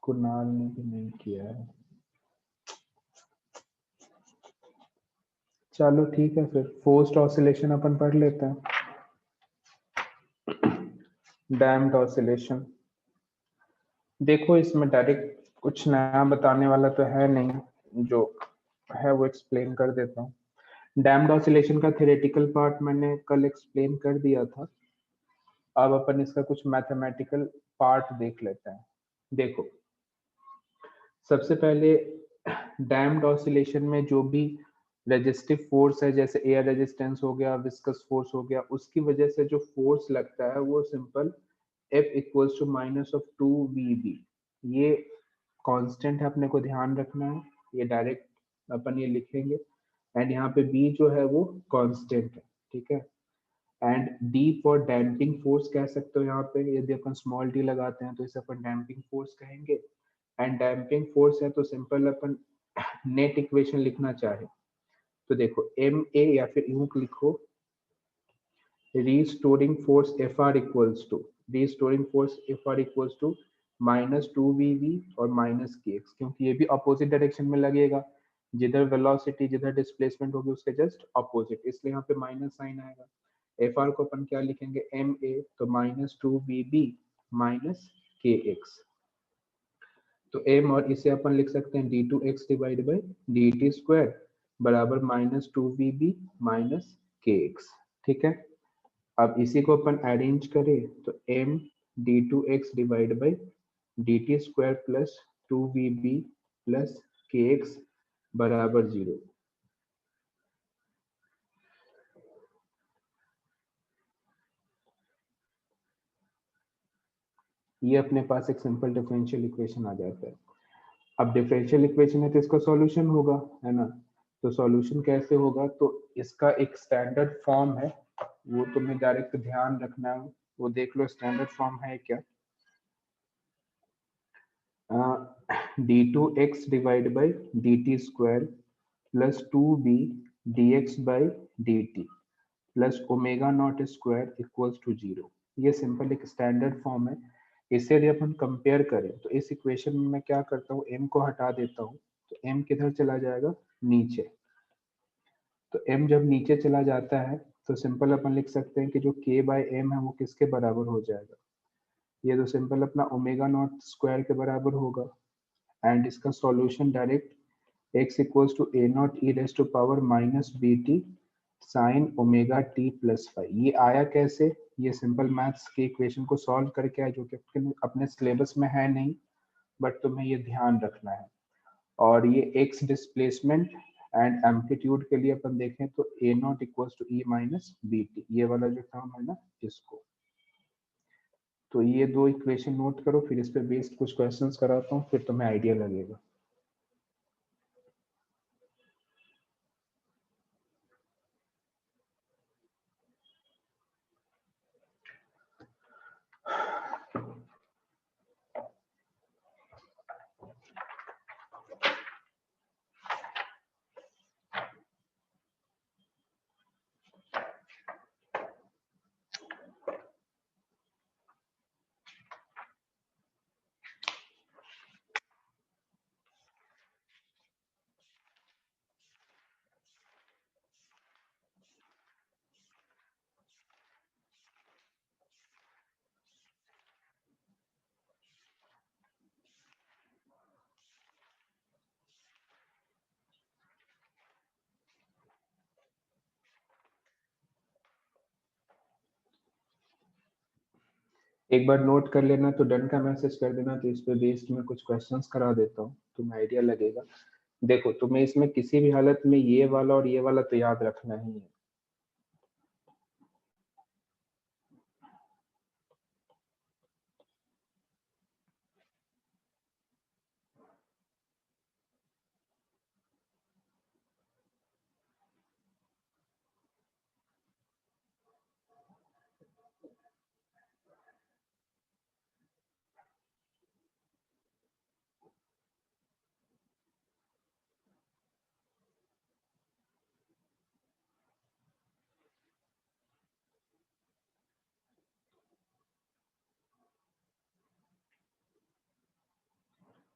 कुणाल ने भी नहीं किया है। चलो ठीक है, फिर फोर्स्ड ऑसिलेशन अपन पढ़ लेते हैं। डैम्ड ऑसिलेशन, देखो इसमें डायरेक्ट कुछ नया बताने वाला तो है नहीं, जो है वो एक्सप्लेन कर देता हूँ। डैम्ड ऑसिलेशन का थ्योरेटिकल पार्ट मैंने कल एक्सप्लेन कर दिया था। अब अपन इसका कुछ मैथमेटिकल पार्ट देख लेते हैं। देखो सबसे पहले डैम्ड ऑसिलेशन में जो भी रेजिस्टिव फोर्स है, जैसे एयर रेजिस्टेंस हो गया, विस्कस फोर्स हो गया, उसकी वजह से जो फोर्स लगता है वो simple F equals to minus of 2VB, ये कांस्टेंट है, अपने को ध्यान रखना है। ये डायरेक्ट अपन ये लिखेंगे, एंड यहाँ पे B जो है वो कांस्टेंट है, ठीक है। And D for damping force कह सकते हो, यहाँ पे यदि अपन स्मॉल d लगाते हैं तो इसे अपन डैम्पिंग फोर्स कहेंगे। एंड डैम्पिंग फोर्स है तो सिंपल अपन नेट इक्वेशन लिखना चाहे तो देखो MA या फिर यूं लिखो, restoring force Fr equals to minus 2VV और माइनस kx, क्योंकि ये भी अपोजिट डायरेक्शन में लगेगा, जिधर वेलोसिटी जिधर डिस्प्लेसमेंट होगी उसके जस्ट अपोजिट, इसलिए यहाँ पे माइनस साइन आएगा। Fr को अपन क्या लिखेंगे, MA, तो माइनस 2VB माइनस kx, तो m और इसे अपन लिख सकते हैं d2x divide by dt square बराबर माइनस 2VB माइनस kx, ठीक है। अब इसी को अपन अरेंज करें तो m d2x divide by dt square plus 2VB plus kx बराबर 0। ये अपने पास एक सिंपल डिफरेंशियल इक्वेशन आ जाता है। अब डिफरेंशियल इक्वेशन है तो इसका सॉल्यूशन होगा, है ना। तो सॉल्यूशन कैसे होगा, तो इसका एक स्टैंडर्ड फॉर्म है, वो तुम्हें डायरेक्ट ध्यान रखना है, वो देख लो स्टैंडर्ड फॉर्म है क्या। d2x divide by dt square plus 2b dx by dt plus omega naught square equals to 0। ये सिंपल एक स्टैंडर्ड फॉर्म है। इसे यदि अपन कंपेयर करें तो इस इक्वेशन में मैं क्या करता हूँ, m को हटा देता हूँ, तो m किधर चला जाएगा, नीचे। तो m जब नीचे चला जाता है तो सिंपल अपन लिख सकते हैं कि जो k बाय m है वो किसके बराबर हो जाएगा, ये तो सिंपल अपना ओमेगा नॉट स्क्वायर के बराबर होगा। एंड इसका solution direct x equals to a naught e raise to power minus B t sine omega t plus 5। ये आया कैसे, ये सिंपल मैथ्स के इक्वेशन को सॉल्व करके आया, जो कि अपने सिलेबस में है नहीं, बट तुम्हें ये ध्यान रखना है। और ये x डिस्प्लेसमेंट एंड एम्पलीट्यूड के लिए अपन देखें तो A naught equals to E minus B T, ये वाला जो टर्म है ना इसको। तो ये दो इक्वेशन नोट करो, फिर इस पे बेस्ड कुछ क्वेश्चंस कराता हूँ, फिर तुम्हें आइडिया लगेगा। एक बार नोट कर लेना, तो डन का मैसेज कर देना, तो इस पे बेस्ड में कुछ क्वेश्चंस करा देता हूँ, तुम्हें आइडिया लगेगा। देखो तुम्हें इसमें किसी भी हालत में ये वाला और ये वाला तो याद रखना ही है।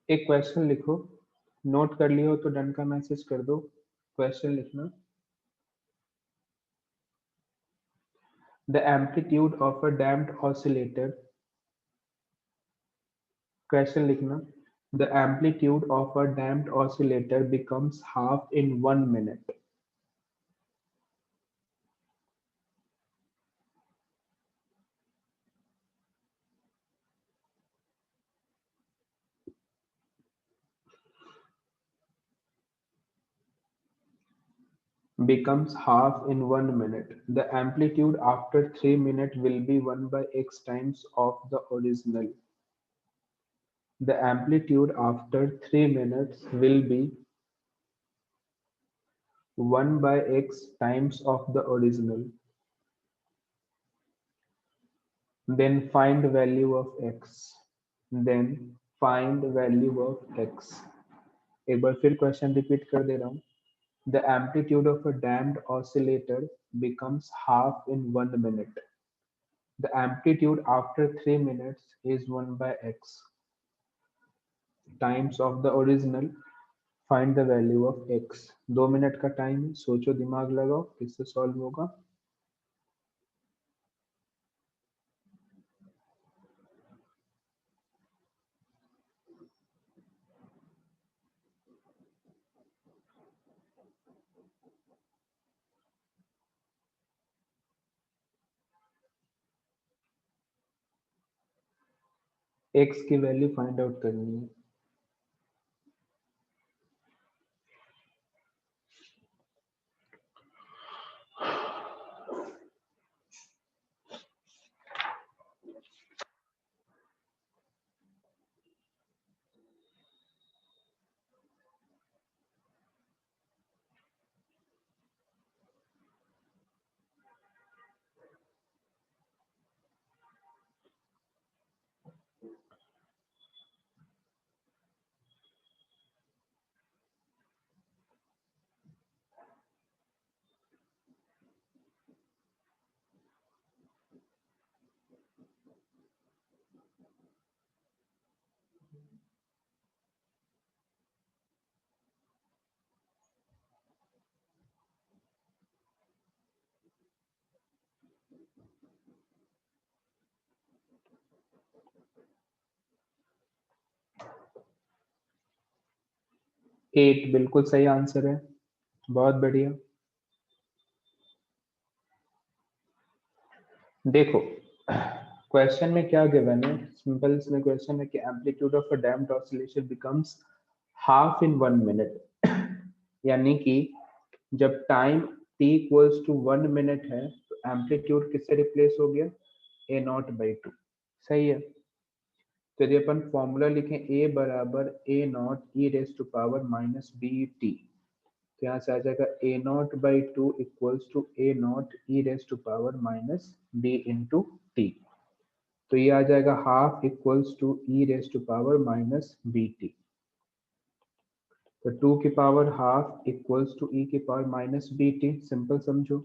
एक क्वेश्चन लिखो, नोट कर लियो तो डन का मैसेज कर दो। क्वेश्चन लिखना, the amplitude of a damped oscillator, question लिखना, the amplitude of a damped oscillator becomes half in 1 minute। Becomes half in 1 minute. The amplitude after 3 minutes will be 1 by x times of the original. The amplitude after 3 minutes will be 1 by x times of the original. Then find value of x. Then find value of x. एक बार फिर question repeat कर दे रहा हूँ. The amplitude of a damped oscillator becomes half in 1 minute. The amplitude after 3 minutes is 1 by x times of the original. Find the value of x. 2 minute का time है, सोचो, दिमाग लगाओ, किससे सॉल्व होगा. x की वैल्यू फाइंड आउट करनी है. एट बिल्कुल सही आंसर है, बहुत बढ़िया. देखो क्वेश्चन में क्या गिवन है, सिंपल इसमें क्वेश्चन है कि amplitude of a damped oscillation becomes half in 1 minute. यानी कि जब time t equals to 1 minute है तो एम्पलीट्यूड किससे रिप्लेस हो गया, a0/2. सही है. तो यदि अपन फॉर्मूला लिखें a बराबर a0 e⁻⁻ तो यहाँ से आ जाएगा a0/2 equals to a0 e⁻⁻b तो ये आ जाएगा हाफ इक्वल्स टू e⁻⁻bt. तो 2 की power half equals to e⁻⁻bt. Simple समझो.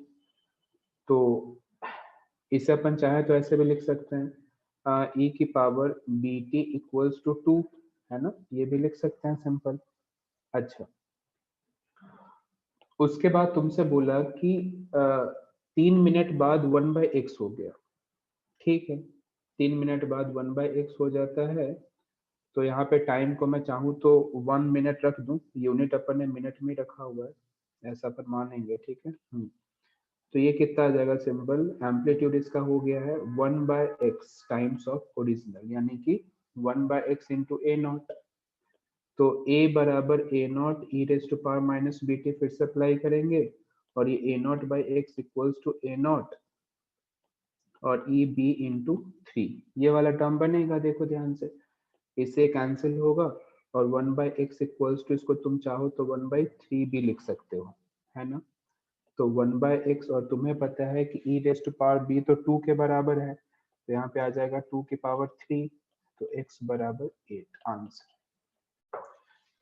तो इसे अपन चाहे तो ऐसे भी लिख सकते हैं, e की पावर bt इक्वल्स टू 2, है ना, ये भी लिख सकते हैं सिंपल. अच्छा, उसके बाद तुमसे बोला कि 3 मिनट बाद 1/x हो गया. ठीक है, 3 मिनट बाद 1/x हो जाता है. तो यहाँ पे टाइम को मैं चाहूँ तो 1 मिनट रख दूं, यूनिट अपन ने मिनट में रखा हुआ है, ऐसा अपन मानेंगे. ठीक है. तो ये कितना आ जाएगा, सिंपल एम्पलीट्यूड इसका हो गया है 1/x टाइम्स ऑफ ओरिजिनल, यानी कि 1/x इंटू a0. तो a बराबर a0 e⁻⁻bt फिर से अप्लाई करेंगे, और ये a0/x इक्वल्स टू a0 और e b इंटू 3, ये वाला टर्म बनेगा. देखो ध्यान से, इससे कैंसिल होगा, और 1/x इक्वल्स टू, इसको तुम चाहो तो 1/3 भी लिख सकते हो, है ना. तो 1/x, और तुम्हें पता है कि e⁻b तो 2 के बराबर है, तो यहाँ पे आ जाएगा 2 की पावर 3, तो x बराबर 8 आंसर.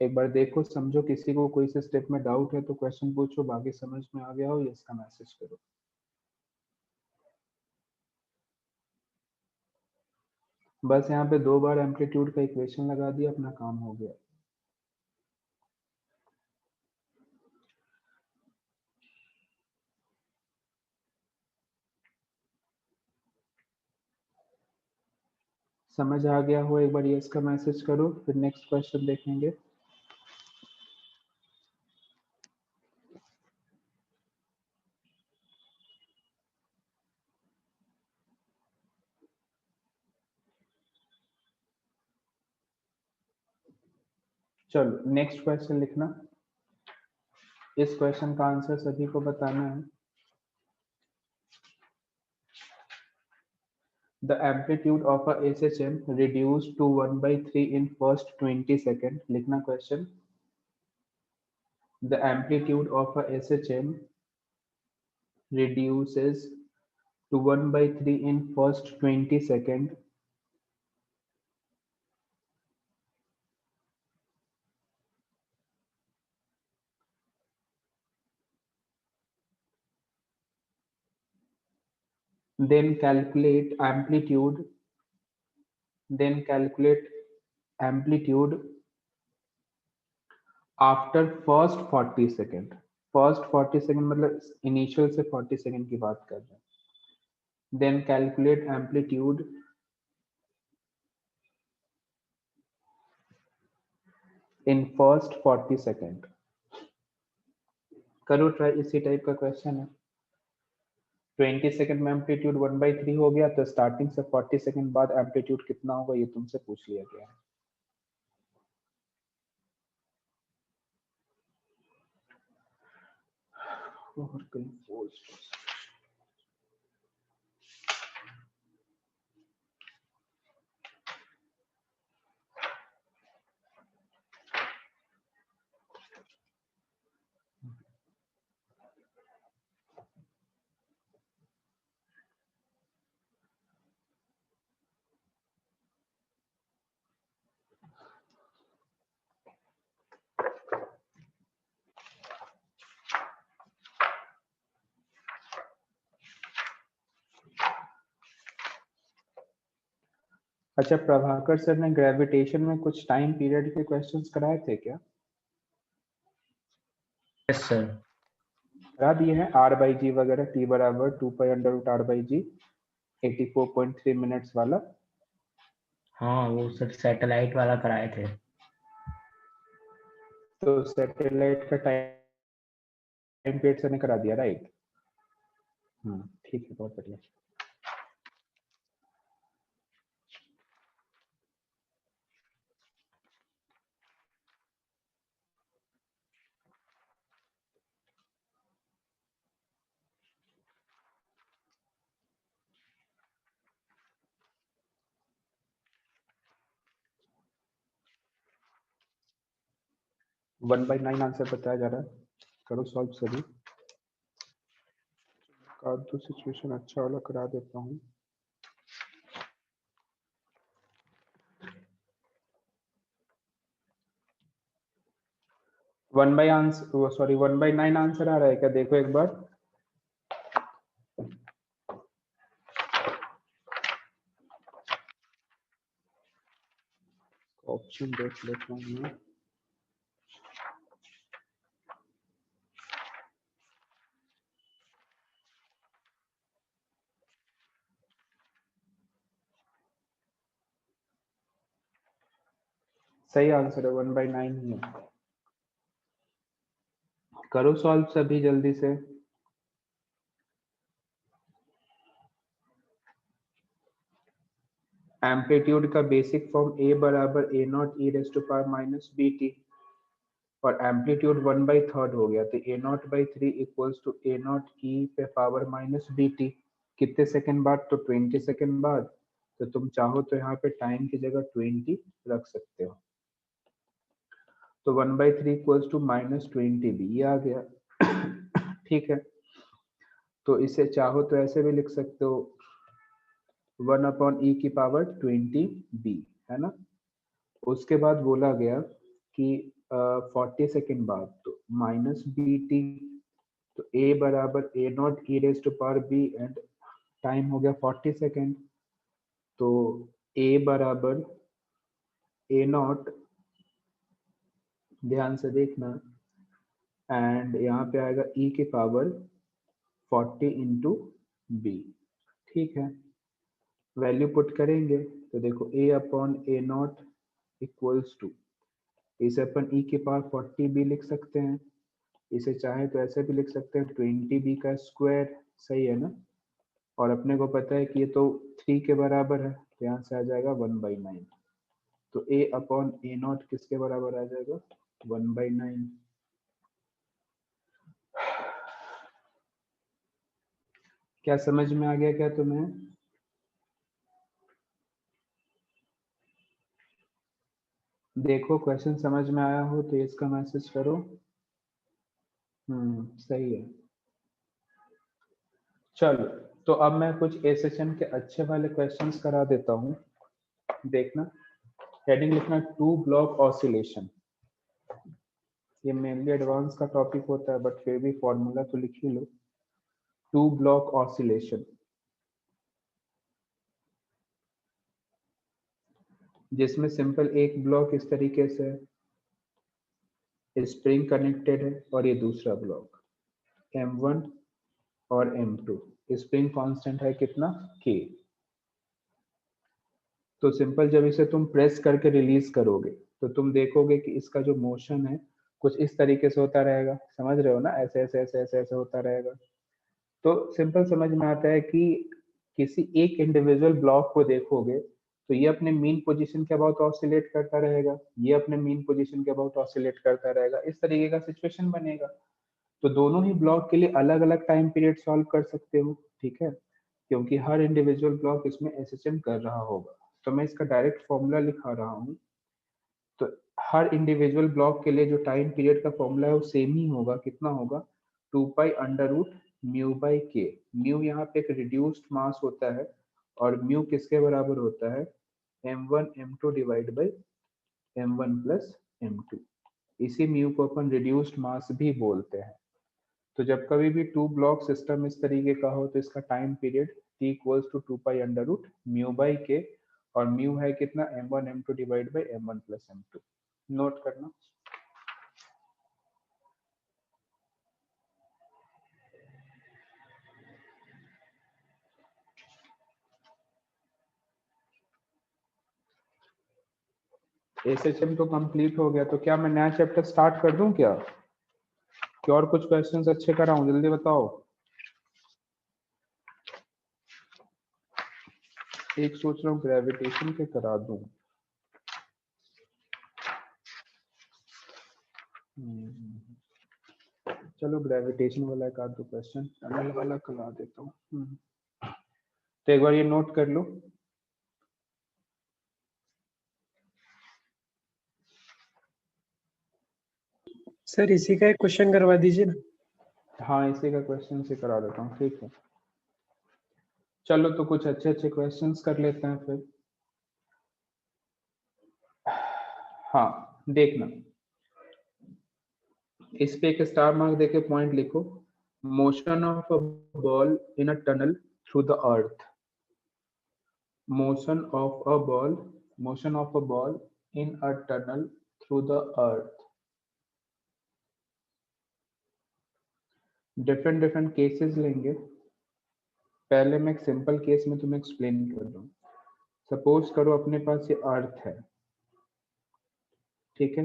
एक बार देखो, समझो, किसी को कोई से स्टेप में डाउट है तो क्वेश्चन पूछो, बाकी समझ में आ गया हो यस का मैसेज करो. बस यहाँ पे 2 बार एम्पलीट्यूड का इक्वेशन लगा दिया, अपना काम हो गया। समझ आ गया हो एक बार यस का मैसेज करो, फिर नेक्स्ट क्वेश्चन देखेंगे। चलो नेक्स्ट क्वेश्चन लिखना। इस क्वेश्चन का आंसर सभी को बताना है। The amplitude of a SHM reduced to 1/3 in first 20 second. लिखना question. The amplitude of a SHM reduces to 1/3 in first 20 second. Then calculate amplitude. Then calculate amplitude after first 40 second. First 40 second मतलब initial से 40 second की बात कर रहे हैं। Then calculate amplitude in first 40 second. करो try, इसी type का क्वेश्चन है। 20 सेकंड में एम्पलीट्यूड 1/3 हो गया, तो स्टार्टिंग से 40 सेकंड बाद एम्पलीट्यूड कितना होगा ये तुमसे पूछ लिया गया है। और कंपोज अच्छा, प्रभाकर सर ने ग्रेविटेशन में कुछ टाइम पीरियड के क्वेश्चंस कराए थे क्या? यस सर, करा दिए हैं। R/G वगैरह, T बराबर 2π√R/G 84.3 मिनट्स वाला। हाँ वो सर सैटेलाइट वाला कराए थे। तो सैटेलाइट का टाइम पीरियड सर ने करा दिया, राइट? ठीक है, बहुत बढ़िया। वन बाई नाइन आंसर बताया जा रहा है, करो सॉल्व सभी। तो सिचुएशन अच्छा वाला करा देता हूँ। वन बाई नाइन आंसर आ रहा है क्या? देखो एक बार। ऑप्शन देख लेता हूँ। सही आंसर है, 1/9 ही है। करो सॉल्व सभी जल्दी से। एम्पलीट्यूड का बेसिक फॉर्म A बराबर A0 e⁻⁻bt और एम्पलीट्यूड 1/3 हो गया, तो A0/3 equals to A0 e⁻⁻bt। कितने सेकंड बाद? तो 20 सेकंड बाद। तो तुम चाहो तो यहाँ पे टाइम की जगह 20 रख सकते हो। तो 1/3 इक्वल्स टू -20b ये आ गया। ठीक है, तो इसे चाहो तो ऐसे भी लिख सकते हो, 1/e⁻20b, है ना। उसके बाद बोला गया कि 40 सेकेंड बाद तो -bt, तो a बराबर A0 e⁻b एंड टाइम हो गया 40 सेकेंड। तो ए बराबर ए नॉट, ध्यान से देखना, एंड यहाँ पे आएगा ई के पावर 40 इंटू बी। ठीक है, वैल्यू पुट करेंगे तो देखो A upon A naught equals to, इसे अपन ई के पावर 40 भी लिख सकते हैं, इसे चाहे तो ऐसे भी लिख सकते हैं 20 बी का स्क्वायर, सही है ना। और अपने को पता है कि ये तो 3 के बराबर है, तो यहाँ से आ जाएगा 1/9। तो ए अपॉन ए नॉट किसके बराबर आ जाएगा, 1/9। क्या समझ में आ गया क्या तुम्हें? देखो क्वेश्चन समझ में आया हो तो इसका मैसेज करो। सही है। चलो, तो अब मैं कुछ एसएचएम के अच्छे वाले क्वेश्चंस करा देता हूँ, देखना। हेडिंग लिखना टू ब्लॉक ऑसिलेशन। ये मेनली एडवांस का टॉपिक होता है, बट फिर भी फॉर्मूला तो लिख ही लो। टू ब्लॉक ऑसिलेशन, जिसमें सिंपल एक ब्लॉक इस तरीके से स्प्रिंग कनेक्टेड है और ये दूसरा ब्लॉक M1 और M2, स्प्रिंग कांस्टेंट है कितना, K। तो सिंपल जब इसे तुम प्रेस करके रिलीज करोगे तो तुम देखोगे कि इसका जो मोशन है कुछ इस तरीके से होता रहेगा, समझ रहे हो ना, ऐसे ऐसे ऐसे ऐसे ऐसे होता रहेगा। तो सिंपल समझ में आता है कि किसी एक इंडिविजुअल ब्लॉक को देखोगे तो ये अपने मीन पोजीशन के अबाउट ऑसिलेट करता रहेगा, ये अपने मीन पोजीशन के अबाउट ऑसिलेट करता रहेगा, इस तरीके का सिचुएशन बनेगा। तो दोनों ही ब्लॉक के लिए अलग अलग टाइम पीरियड सॉल्व कर सकते हो, ठीक है, क्योंकि हर इंडिविजुअल ब्लॉक इसमें एसएचएम कर रहा होगा। तो मैं इसका डायरेक्ट फॉर्मूला लिखा रहा हूँ। तो हर इंडिविजुअल ब्लॉक के लिए जो टाइम पीरियड का फॉर्मूला है वो सेम ही होगा, कितना होगा, 2 pi under root mu by k. Mu यहाँ पे एक रिड्यूस्ड मास होता है और म्यू किसके बराबर होता है, m1 m2 divide by m1 plus m2। इसी म्यू को अपन रिड्यूस्ड मास भी बोलते हैं। तो जब कभी भी टू ब्लॉक सिस्टम इस तरीके का हो तो इसका time period t equals to 2 pi under root mu by k, और म्यू है कितना, m1 m2 divide by m1 plus m2। Note करना। एसएचएम तो कंप्लीट हो गया, तो क्या मैं नया चैप्टर स्टार्ट कर दूं क्या, कि और कुछ क्वेश्चंस अच्छे कराऊं, जल्दी बताओ। एक सोच रहा हूँ ग्रेविटेशन के करा दूं। चलो ग्रेविटेशन वाला एक आध दो क्वेश्चन टनल वाला करा देता हूँ। तो एक बार ये नोट कर लो। सर इसी का एक क्वेश्चन करवा दीजिए ना। हाँ, इसी का क्वेश्चन से करा देता हूँ, ठीक है। चलो तो कुछ अच्छे अच्छे क्वेश्चंस कर लेते हैं फिर। हाँ देखना, इस पे एक स्टार मार्क देके पॉइंट लिखो, motion of a ball in a tunnel through the earth. Motion of a ball, motion of a ball in a tunnel through the earth. Different different cases लेंगे। पहले मैं एक सिंपल केस में तुम्हें explain कर रहा हूँ। सपोज करो अपने पास ये अर्थ है, ठीक है,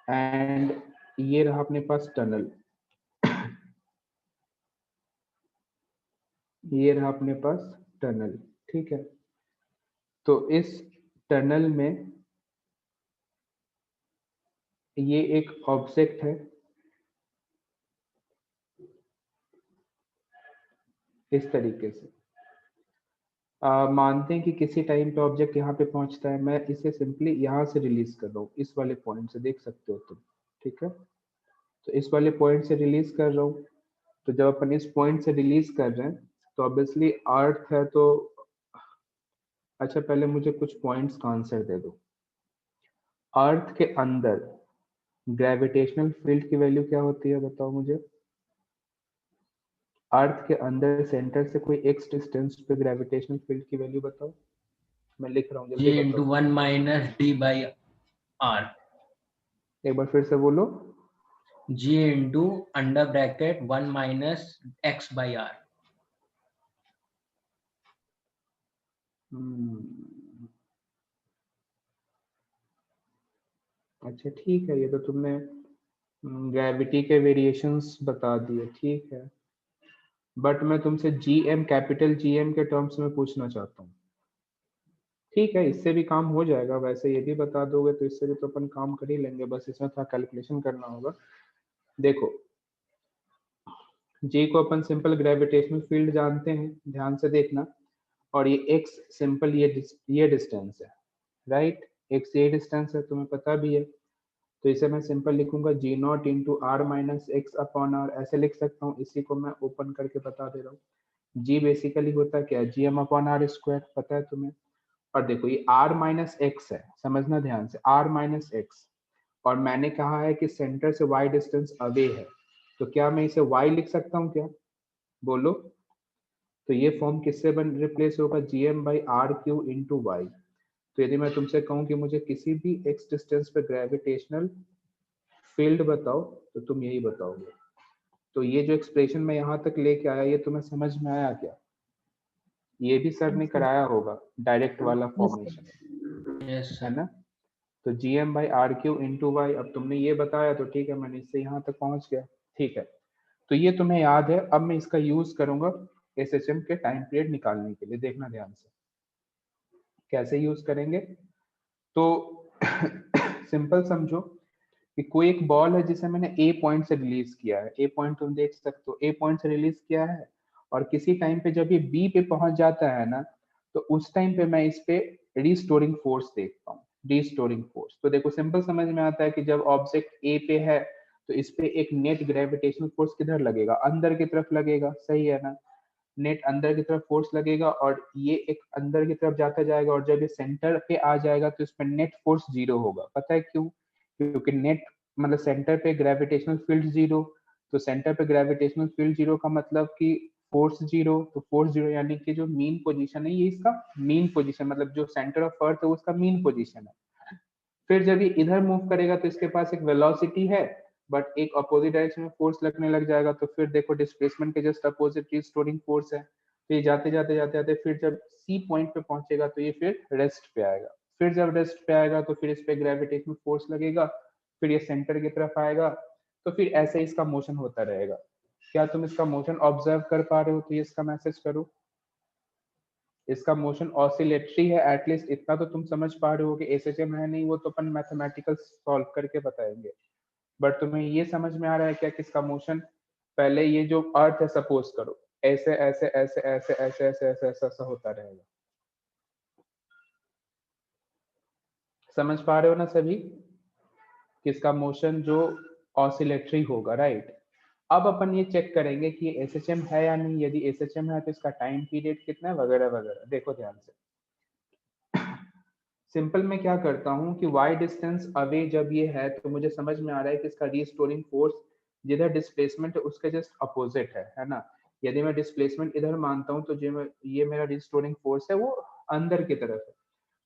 एंड ये रहा अपने पास टनल, ये रहा अपने पास टनल, ठीक है। तो इस टनल में ये एक ऑब्जेक्ट है इस तरीके से। मानते हैं कि किसी टाइम पे ऑब्जेक्ट यहाँ पे पहुंचता है, मैं इसे सिंपली यहाँ से रिलीज कर रहा हूँ, इस वाले पॉइंट से, देख सकते हो तुम, ठीक है। तो इस वाले पॉइंट से रिलीज कर रहा हूँ। तो जब अपन इस पॉइंट से रिलीज कर रहे हैं तो ऑब्वियसली अर्थ है, तो अच्छा पहले मुझे कुछ पॉइंट्स का आंसर दे दो। अर्थ के अंदर ग्रेविटेशनल फील्ड की वैल्यू क्या होती है, बताओ मुझे। अर्थ के अंदर सेंटर से कोई एक्स डिस्टेंस पे ग्रेविटेशनल फील्ड की वैल्यू बताओ। मैं लिख रहा हूँ, जी जल्दी इंटू बताओ। 1 माइनस डी बाई आर। एक बार फिर से बोलो। G into under bracket 1 minus X by R. अच्छा ठीक है, ये तो तुमने ग्रेविटी के वेरिएशंस बता दिए, ठीक है। बट मैं तुमसे जीएम, कैपिटल जीएम के टर्म्स में पूछना चाहता हूँ। ठीक है, इससे भी काम हो जाएगा, वैसे ये भी बता दोगे तो इससे भी तो अपन काम कर ही लेंगे, बस इसमें थोड़ा कैलकुलेशन करना होगा। देखो, जी को अपन सिंपल ग्रेविटेशनल फील्ड जानते हैं, ध्यान से देखना। और ये एक्स सिंपल ये डिस्टेंस है, राइट। एक्स ये डिस्टेंस है, तुम्हें पता भी है। तो इसे मैं सिंपल लिखूंगा G naught into R minus X upon R, ऐसे लिख सकता हूँ। इसी को मैं ओपन करके बता दे रहा हूँ। जी बेसिकली होता क्या है, G M upon r square, पता है तुम्हें। और देखो ये आर माइनस एक्स है, समझना ध्यान से, आर माइनस एक्स। और मैंने कहा है कि सेंटर से वाई डिस्टेंस अवे है, तो क्या मैं इसे वाई लिख सकता हूँ क्या, बोलो। तो ये फॉर्म किससे बन रिप्लेस होगा, G M by r cube into y. तो यदि मैं तुमसे कहूँ कि मुझे किसी भी एक्स डिस्टेंस पे ग्रेविटेशनल फील्ड बताओ, तो तुम यही बताओगे। तो ये जो एक्सप्रेशन मैं यहाँ तक लेके आया, ये तुम्हें समझ में आया क्या? ये भी सर ने कराया होगा, डायरेक्ट वाला फॉर्मेशन, यस है सर। ना। तो G M by r cube into y, अब तुमने ये बताया तो ठीक है, मैंने इससे यहाँ तक पहुंच गया, ठीक है। तो ये तुम्हें याद है, अब मैं इसका यूज करूंगा एसएचएम के टाइम पीरियड निकालने के लिए, देखना ध्यान से कैसे यूज करेंगे। तो सिंपल समझो कि कोई एक बॉल है जिसे मैंने ए पॉइंट से रिलीज किया है, ए पॉइंट तुम देख सकते हो, ए पॉइंट से रिलीज किया है। और किसी टाइम पे जब ये बी पे पहुंच जाता है ना, तो उस टाइम पे मैं इस पे रिस्टोरिंग फोर्स देखता हूँ, रिस्टोरिंग फोर्स। तो देखो सिंपल समझ में आता है कि जब ऑब्जेक्ट ए पे है, तो इस पे एक नेट ग्रेविटेशनल फोर्स किधर लगेगा, अंदर की तरफ लगेगा, सही है ना। नेट अंदर की तरफ फोर्स लगेगा और ये एक अंदर की तरफ जाता जाएगा, और जब ये सेंटर पे आ जाएगा तो इस पर नेट फोर्स जीरो होगा। पता है क्यों? क्योंकि नेट मतलब सेंटर पे ग्रेविटेशनल फील्ड जीरो। तो सेंटर पे ग्रेविटेशनल फील्ड जीरो का मतलब कि फोर्स जीरो। तो फोर्स जीरो यानी कि जो मीन पोजीशन है, ये इसका मीन पोजीशन, मतलब जो सेंटर ऑफ अर्थ है उसका मीन पोजीशन है। फिर जब ये इधर मूव करेगा तो इसके पास एक वेलोसिटी है, बट एक अपोजिट डायरेक्शन में फोर्स लगने लग जाएगा। तो फिर देखो डिस्प्लेसमेंट के जस्ट अपोजिट रिस्टोरिंग फोर्स है। तो ये जाते जाते जाते जाते फिर जब सी पॉइंट पे पहुंचेगा तो ये फिर रेस्ट पे आएगा। फिर जब रेस्ट पे आएगा तो फिर इस पे ग्रेविटेशनल फोर्स लगेगा, फिर ये सेंटर की तरफ आएगा। तो फिर ऐसे इसका मोशन होता रहेगा। क्या तुम इसका मोशन ऑब्जर्व कर पा रहे हो? तो ये इसका मैसेज करो, इसका मोशन ऑसिलेटरी है, एटलीस्ट इतना तो तुम समझ पा रहे हो कि एसएचएम है नहीं, वो तो अपन मैथमेटिकल सॉल्व करके बताएंगे। बट तुम्हें ये समझ में आ रहा है क्या कि इसका मोशन, पहले ये जो अर्थ है सपोज करो, ऐसे ऐसे ऐसे ऐसे ऐसे ऐसे ऐसे ऐसा ऐसा होता रहेगा। समझ पा रहे हो ना सभी कि इसका मोशन जो ऑसिलेटरी होगा, राइट। अब अपन ये चेक करेंगे कि ये एसएचएम है या नहीं। यदि एसएचएम है तो इसका टाइम पीरियड कितना है, वगैरह वगैरह। देखो ध्यान से, सिंपल मैं क्या करता हूँ कि y डिस्टेंस अवे जब ये है, तो मुझे समझ में आ रहा है कि इसका रीस्टोरिंग फोर्स जिधर डिस्प्लेसमेंट है उसके जस्ट अपोजिट है ना। यदि मैं डिस्प्लेसमेंट इधर मानता हूँ तो जो ये मेरा रिस्टोरिंग फोर्स है वो अंदर की तरफ है।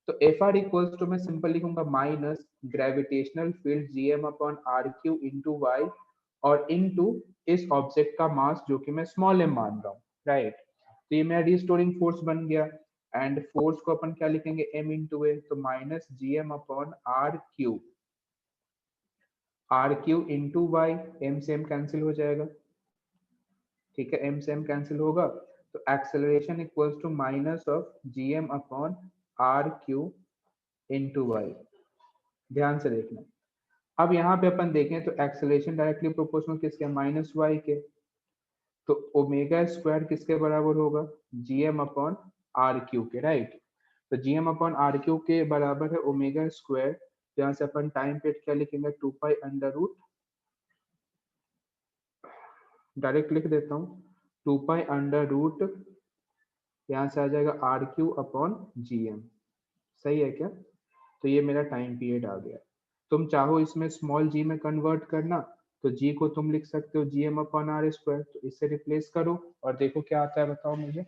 तो एफ आर इक्वल्स टू मैं सिंपल लिखूंगा minus gravitational field G M upon r cube into y, और इनटू इस ऑब्जेक्ट का मास जो कि मैं स्मॉल एम मान रहा हूँ, राइट। तो ये मेरा रिस्टोरिंग फोर्स बन गया। एंड फोर्स को अपन क्या लिखेंगे, m इंटू ए, तो minus G M upon r cube into y, m से एम कैंसिल हो जाएगा, ठीक है, m से m कैंसिल होगा। तो acceleration equals to minus of G M upon r cube into y. ध्यान से देखना, अब यहाँ पे अपन देखें तो एक्सेलरेशन डायरेक्टली प्रोपोर्शनल किसके, माइनस वाई के। तो ओमेगा स्क्वायर किसके बराबर होगा, G M upon r cube के, राइट। तो G M upon r cube के बराबर है ओमेगा स्क्वायर। यहाँ से अपन टाइम पीरियड क्या लिखेंगे, 2 पाई अंडर रूट, डायरेक्ट लिख देता हूँ, 2 पाई अंडर रूट, यहाँ से आ जाएगा r cube upon G M. सही है क्या? तो ये मेरा टाइम पीरियड आ गया। तुम चाहो इसमें स्मॉल जी में कन्वर्ट करना, तो जी को तुम लिख सकते हो G M upon r square. तो इससे रिप्लेस करो और देखो क्या आता है, बताओ मुझे।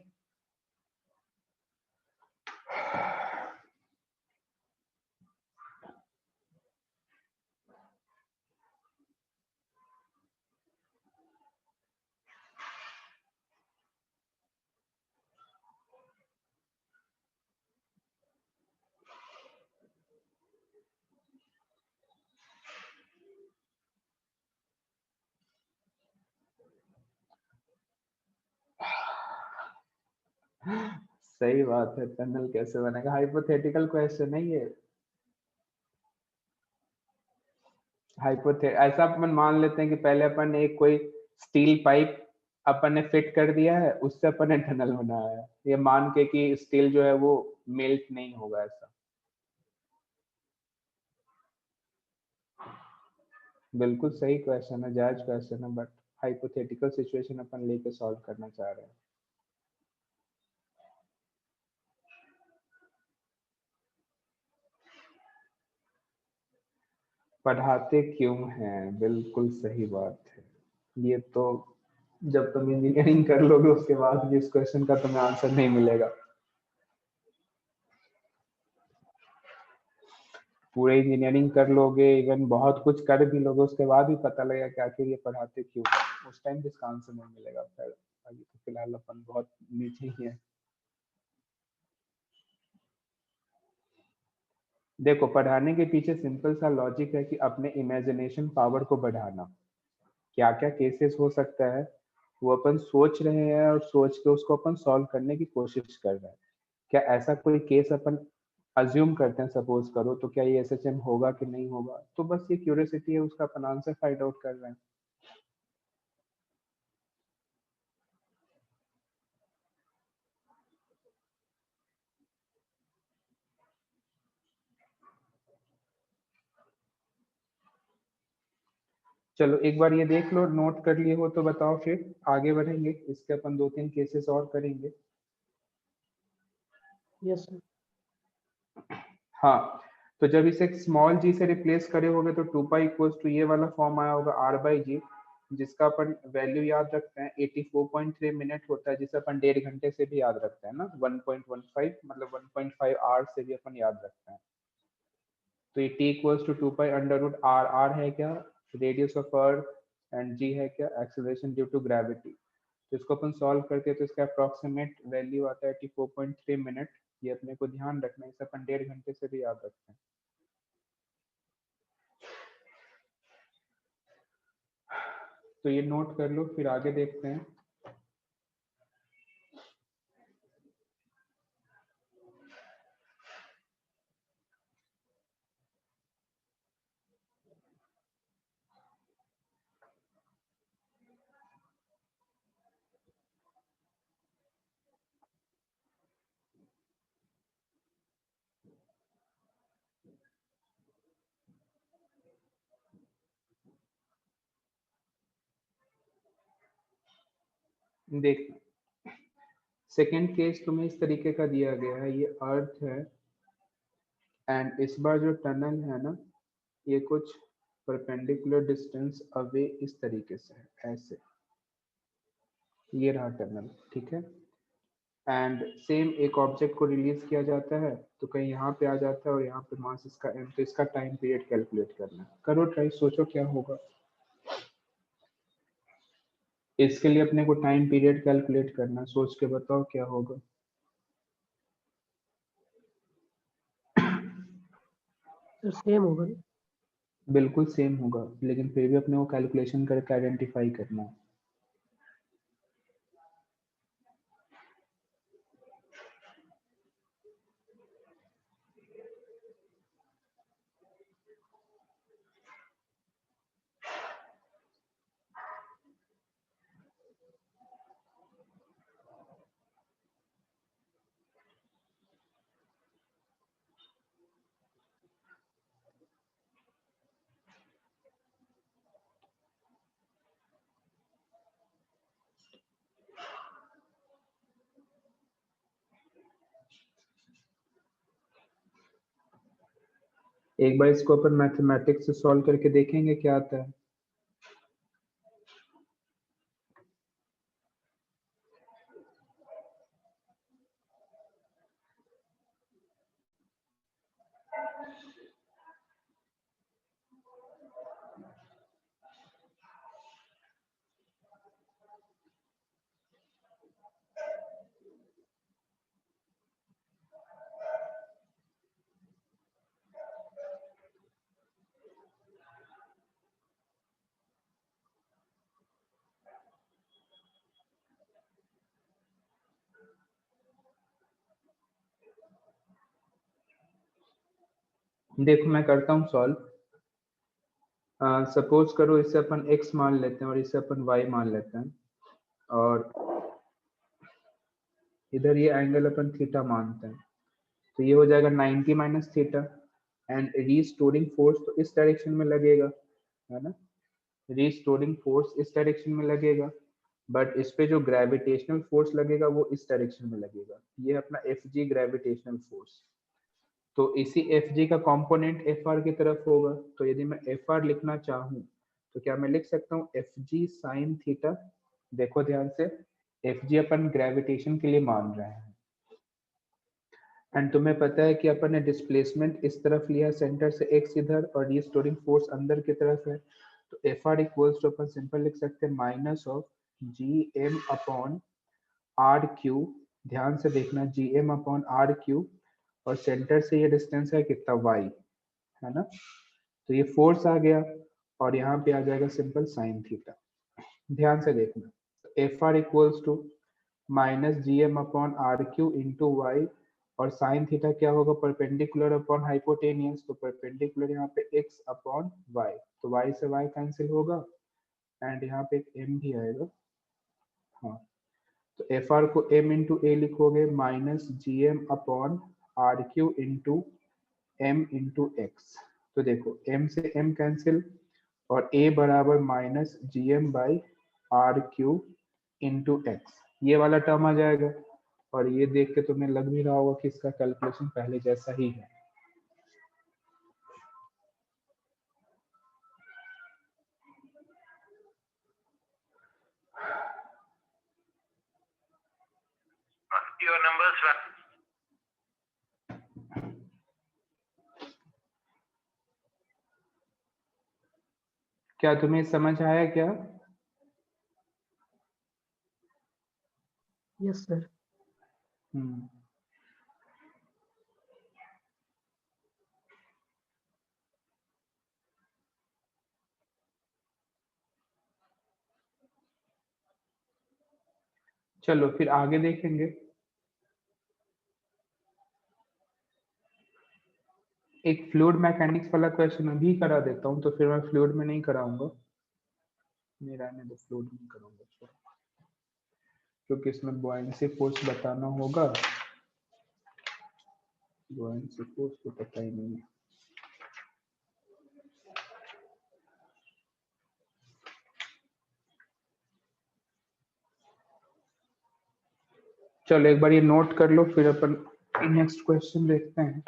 सही बात है, टनल कैसे बनेगा, हाइपोथेटिकल क्वेश्चन है ये। ऐसा अपन मान लेते हैं कि पहले अपन ने एक कोई स्टील पाइप अपन ने फिट कर दिया है, उससे अपन ने टनल बनाया है, ये मान के कि स्टील जो है वो मेल्ट नहीं होगा ऐसा। बिल्कुल सही क्वेश्चन है, जायज क्वेश्चन है, बट हाइपोथेटिकल सिचुएशन अपन लेके सॉल्व करना चाह रहे हैं। पढ़ाते क्यों हैं, बिल्कुल सही बात है। ये तो जब तुम इंजीनियरिंग कर लोगे उसके बाद भी इस क्वेश्चन का तुम्हें आंसर नहीं मिलेगा। पूरे इंजीनियरिंग कर लोगे, इवन बहुत कुछ कर भी लोगे, उसके बाद भी पता लगेगा कि आखिर ये पढ़ाते क्यों हैं, उस टाइम भी इसका आंसर नहीं मिलेगा। फिर अभी तो फिलहाल अपन बहुत नीचे ही है। देखो, पढ़ाने के पीछे सिंपल सा लॉजिक है कि अपने इमेजिनेशन पावर को बढ़ाना। क्या क्या केसेस हो सकता है वो अपन सोच रहे हैं, और सोच के उसको अपन सॉल्व करने की कोशिश कर रहे हैं। क्या ऐसा कोई केस अपन अज्यूम करते हैं, सपोज करो, तो क्या ये एसएचएम होगा कि नहीं होगा, तो बस ये क्यूरियोसिटी है, उसका अपन आंसर फाइंड आउट कर रहे हैं। चलो एक बार ये देख लो, नोट कर लिए हो तो बताओ, फिर आगे बढ़ेंगे, इसके अपन 2-3 केसेस और करेंगे। Yes sir. हाँ, तो जब इसे स्मॉल जी से रिप्लेस करे होगे तो 2 पाई इक्वल्स टू ये वाला फॉर्म आया होगा r बाई जी, जिसका अपन वैल्यू याद रखते हैं 84.3 मिनट होता है, जिसे अपन 1.5 घंटे से भी याद रखते हैं ना, 1.15 मतलब 1.5 आवर से भी अपन याद रखते हैं। तो ये t equals to 2 pi under root r, r है क्या, radius of earth, and g है क्या, एक्सेलरेशन ड्यू टू ग्रेविटी। तो इसको अपन सॉल्व करते हैं तो इसका अप्रोक्सीमेट वैल्यू आता है 84.3 मिनट। ये अपने को ध्यान रखना है, इसे अपन 1.5 घंटे से भी याद रखते हैं। तो ये नोट कर लो, फिर आगे देखते हैं। देख, सेकेंड केस तुम्हें इस तरीके का दिया गया है, ये अर्थ है, एंड इस बार जो टनल है ना, ये कुछ परपेंडिकुलर डिस्टेंस अवे इस तरीके से है, ऐसे, ये रहा टनल, ठीक है। एंड सेम एक ऑब्जेक्ट को रिलीज किया जाता है, तो कहीं यहाँ पे आ जाता है और यहाँ पे मास इसका m, तो इसका टाइम पीरियड कैलकुलेट करना है। करो ट्राई, सोचो क्या होगा। इसके लिए अपने को टाइम पीरियड कैलकुलेट करना है, सोच के बताओ क्या होगा। सर सेम होगा ना? बिल्कुल सेम होगा, लेकिन फिर भी अपने को कैलकुलेशन करके आइडेंटिफाई करना है। एक बार इसको अपन मैथमेटिक्स से सॉल्व करके देखेंगे क्या आता है। देखो मैं करता हूँ सॉल्व। सपोज करो इसे अपन x मान लेते हैं और इसे अपन y मान लेते हैं, और इधर ये एंगल अपन थीटा मानते हैं, तो ये हो जाएगा 90 minus theta. And restoring force तो इस डायरेक्शन में लगेगा, है ना, रीस्टोरिंग फोर्स इस डायरेक्शन में लगेगा, बट इस पे जो ग्रेविटेशनल फोर्स लगेगा वो इस डायरेक्शन में लगेगा, ये अपना एफ जी ग्रेविटेशनल फोर्स। तो इसी एफ जी का कंपोनेंट एफ आर की तरफ होगा, तो यदि मैं एफ आर लिखना चाहूँ तो क्या मैं लिख सकता हूँ एफ जी साइन थीटा। देखो ध्यान से, एफ जी अपन ग्रेविटेशन के लिए मान रहे हैं, एंड तुम्हें पता है कि अपन ने डिस्प्लेसमेंट इस तरफ लिया सेंटर से एक्स इधर, और रीस्टोरिंग फोर्स अंदर की तरफ है, तो एफ आर इक्वल्स टू अपन सिंपल लिख सकते हैं minus of G M upon r cube. ध्यान से देखना, G M upon r cube, और सेंटर से ये डिस्टेंस है कितना वाई, है ना, तो ये फोर्स आ गया, और यहाँ पे आ जाएगा सिंपल साइन थीटा। ध्यान से देखना, F r equals to minus G M upon r cube into y, और साइन थीटा क्या होगा, परपेंडिकुलर अपॉन हाइपोटेनियस, तो परपेंडिकुलर यहाँ पे x अपॉन y, तो y से y कैंसिल होगा, एंड यहाँ पे एक m भी आएगा। हाँ, तो एफ आर को m इंटू ए लिखोगे minus G M upon r cube into m into x, तो देखो m से m कैंसिल, और a बराबर minus G M by r cube into x, ये वाला टर्म आ जाएगा। और ये देख के तुम्हें लग भी रहा होगा कि इसका कैलकुलेशन पहले जैसा ही है। Your numbers were क्या तुम्हें समझ आया क्या? Yes sir. हम्म, चलो फिर आगे देखेंगे। एक फ्लूइड मैकेनिक्स वाला क्वेश्चन अभी करा देता हूँ, तो फिर मैं फ्लूइड में नहीं कराऊंगा, मेरा में तो फ्लूइड में करूंगा, क्योंकि इसमें बुआयंसी फोर्स बताना होगा, बुआयंसी फोर्स तो पता ही नहीं है। चलो एक बार ये नोट कर लो, फिर अपन नेक्स्ट क्वेश्चन देखते हैं।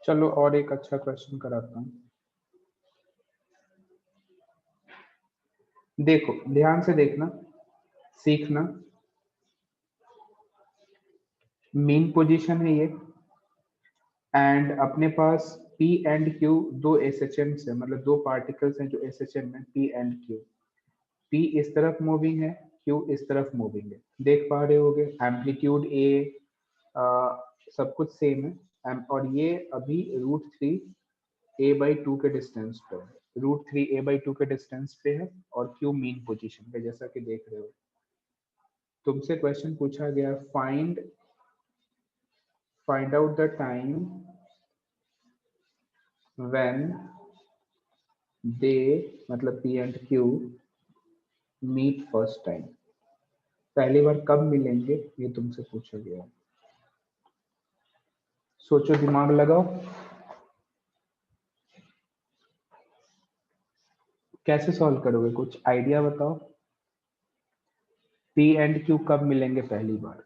चलो और एक अच्छा क्वेश्चन कराता हूँ। देखो ध्यान से देखना, सीखना, मीन पोजीशन है ये, एंड अपने पास P एंड Q दो SHMs है, मतलब दो पार्टिकल्स हैं जो SHM है, P एंड Q। P इस तरफ मूविंग है, Q इस तरफ मूविंग है, देख पा रहे होगे, एम्पलीट्यूड A सब कुछ सेम है, और ये अभी √3 a/2 के डिस्टेंस पे है, √3 a/2 के डिस्टेंस पे है, और Q मीन पोजीशन पे, जैसा कि देख रहे हो। तुमसे क्वेश्चन पूछा गया, find out the time when they, मतलब P and Q meet first time, पहली बार कब मिलेंगे, ये तुमसे पूछा गया है। सोचो, दिमाग लगाओ, कैसे सॉल्व करोगे, कुछ आइडिया बताओ। P एंड Q कब मिलेंगे पहली बार?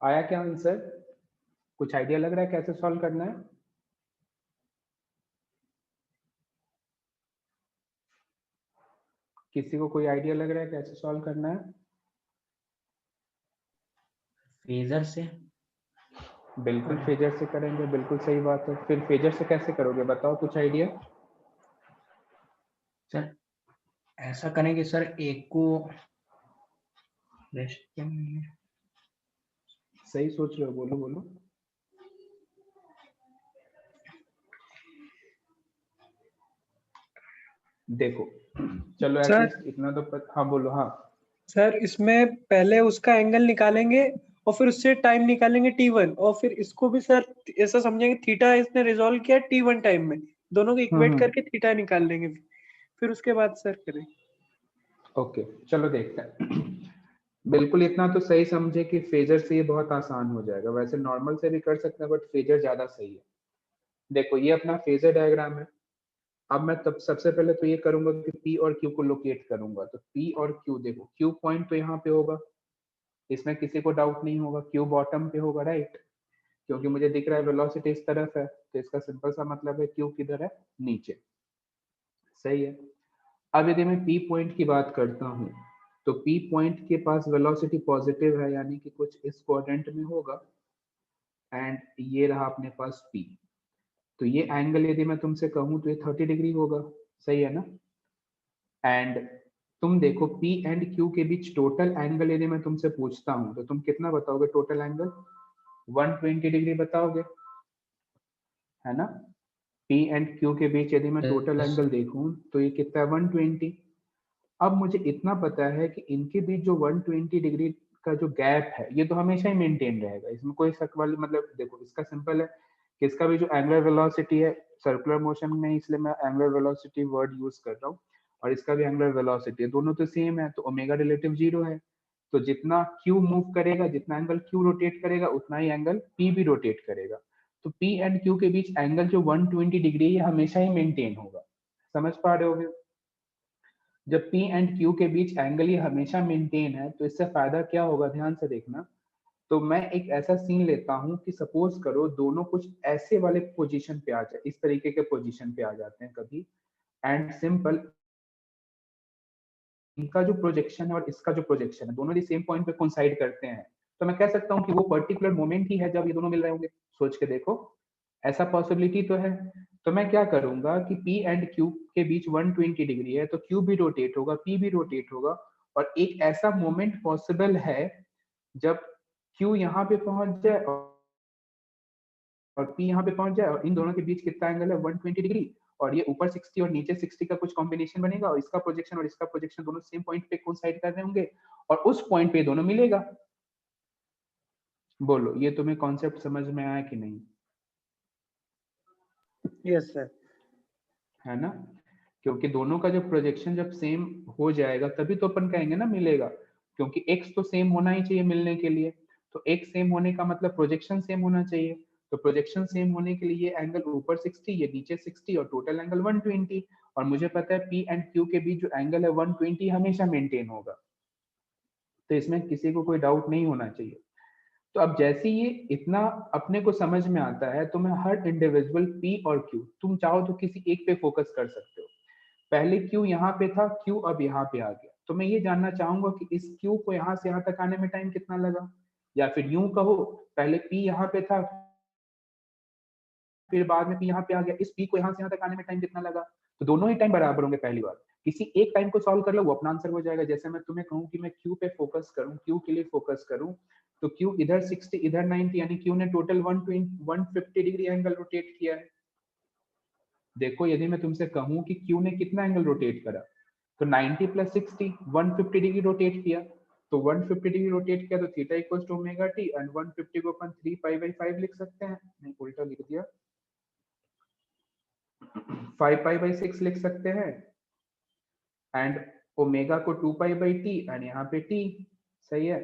आया क्या आंसर? कुछ आइडिया लग रहा है कैसे सॉल्व करना है? किसी को कोई आइडिया लग रहा है कैसे सॉल्व करना है? फेजर से। बिल्कुल फेजर से करेंगे, बिल्कुल सही बात है। फिर फेजर से कैसे करोगे बताओ, कुछ आइडिया? सर ऐसा करेंगे सर, एक को रेस्ट में। सही सोच रहे हो, बोलो बोलो। देखो चलो सर एटलीस्ट इतना तो हाँ बोलो। हाँ सर इसमें पहले उसका एंगल निकालेंगे और फिर उससे टाइम निकालेंगे t1 और फिर इसको भी सर ऐसा समझेंगे थीटा इसने रिजॉल्व किया t1 टाइम में, दोनों को इक्वेट करके थीटा निकाल लेंगे, फिर उसके बाद सर करें। ओके चलो देखते हैं। बिल्कुल इतना तो सही समझे कि फेजर से ये बहुत आसान हो जाएगा। वैसे नॉर्मल से भी कर सकते हैं बट फेजर ज्यादा सही है। देखो ये अपना फेजर डायग्राम है। अब मैं तब सबसे पहले तो ये करूंगा कि P और Q को लोकेट करूंगा। तो P और Q देखो, Q पॉइंट तो यहाँ पे होगा, इसमें किसी को डाउट नहीं होगा। Q बॉटम पे होगा, राइट, क्योंकि मुझे दिख रहा है वेलोसिटी इस तरफ है, तो इसका सिंपल सा मतलब है Q किधर है, नीचे। सही है। अब यदि मैं P पॉइंट की बात करता हूँ तो P पॉइंट के पास वेलोसिटी पॉजिटिव है, यानी कि कुछ इस क्वाड्रेंट में होगा। एंड ये रहा अपने पास P। तो ये एंगल यदि मैं तुमसे कहूँ तो ये 30 डिग्री होगा। सही है ना? एंड तुम देखो P एंड Q के बीच टोटल एंगल यदि मैं तुमसे पूछता हूँ तो तुम कितना बताओगे टोटल एंगल? 120 डिग्री बताओगे, है ना? P एंड Q के बीच यदि मैं टोटल Yes. एंगल देखूं तो ये कितना है? 120। अब मुझे इतना पता है कि इनके बीच जो 120 डिग्री का जो गैप है ये तो हमेशा ही मेंटेन रहेगा, इसमें कोई शक वाली मतलब। देखो इसका सिंपल है कि इसका भी जो एंगुलर वेलोसिटी है, सर्कुलर मोशन में इसलिए मैं एंगुलर वेलोसिटी वर्ड यूज कर रहा हूँ, और इसका भी एंगुलर वेलोसिटी है, दोनों तो सेम है, तो ओमेगा रिलेटिव 0 है। तो जितना Q मूव करेगा, जितना एंगल Q रोटेट करेगा, उतना ही एंगल P भी रोटेट करेगा। तो P एंड Q के बीच एंगल जो 120 डिग्री है ये हमेशा ही मेंटेन होगा। समझ पा रहे होगे? जब P एंड Q के बीच एंगल ये हमेशा मेंटेन है तो इससे फायदा क्या होगा, ध्यान से देखना। तो मैं एक ऐसा सीन लेता हूं कि सपोज करो दोनों कुछ ऐसे वाले पोजीशन पे आ जाए, इस तरीके के पोजीशन पे आ जाते हैं कभी, एंड सिंपल इनका जो प्रोजेक्शन है और इसका जो प्रोजेक्शन है दोनों ही सेम पॉइंट पे कोइंसाइड करते हैं, तो मैं कह सकता हूं कि वो पर्टिकुलर मोमेंट ही है जब ये दोनों मिल रहे होंगे। सोच के देखो, ऐसा पॉसिबिलिटी तो है। तो मैं क्या करूंगा कि P एंड Q के बीच 120 डिग्री है, तो Q भी रोटेट होगा, P भी रोटेट होगा, और एक ऐसा मोमेंट पॉसिबल है जब Q यहाँ पे पहुंच जाए और P यहाँ पे पहुंच जाए, और इन दोनों के बीच कितना एंगल है, 120 डिग्री, और ये ऊपर 60 और नीचे 60 का कुछ कॉम्बिनेशन बनेगा, और इसका प्रोजेक्शन और इसका प्रोजेक्शन दोनों सेम पॉइंट पे कोइंसाइड कर रहे होंगे, और उस पॉइंट पे दोनों मिलेगा। बोलो ये तुम्हें कॉन्सेप्ट समझ में आया कि नहीं? Yes sir. है ना? क्योंकि दोनों का जब प्रोजेक्शन जब सेम हो जाएगा तभी तो अपन कहेंगे ना मिलेगा, क्योंकि एक्स तो सेम होना ही चाहिए मिलने के लिए। तो एक्स सेम होने का मतलब प्रोजेक्शन सेम होना चाहिए। तो प्रोजेक्शन सेम होने के लिए ये एंगल ऊपर 60, ये नीचे 60, और टोटल एंगल 120। और मुझे पता है P एंड Q के बीच जो एंगल है 120 हमेशा मेंटेन होगा, तो इसमें किसी को कोई डाउट नहीं होना चाहिए। तो अब जैसे ये इतना अपने को समझ में आता है तो मैं हर इंडिविजुअल P और Q, तुम चाहो तो किसी एक पे फोकस कर सकते हो। पहले Q यहाँ पे था, Q अब यहाँ पे आ गया, तो मैं ये जानना चाहूंगा कि इस Q को यहाँ से यहाँ तक आने में टाइम कितना लगा, या फिर यूं कहो पहले P यहाँ पे था फिर बाद में P यहाँ पे आ गया, इस P को यहाँ से यहाँ तक आने में टाइम कितना लगा। तो दोनों ही टाइम बराबर होंगे। पहली बार किसी एक टाइम को सॉल्व कर लो वो अपना आंसर हो जाएगा। जैसे मैं तुम्हें कहूँ कि मैं Q पे फोकस करूँ, Q के लिए फोकस करूँ, तो Q इधर 60 इधर 90, यानी Q ने टोटल 150 डिग्री एंगल रोटेट किया है। देखो यदि मैं तुमसे कहूँ कि Q ने कितना एंगल रोटेट करा, तो 90 प्लस 60 150 डिग्री रोटेट किया। तो 150 डिग्री रोटेट किया तो theta equals to omega t, and 150 को अपन 3 पाई बाई 5 लिख सकते हैं, नहीं उल्टा लिख दिया, 5 पाई बाई 6 लिख सकते हैं, एंड ओमेगा को 2 पाई बाई टी, एंड यहाँ पे टी। सही है।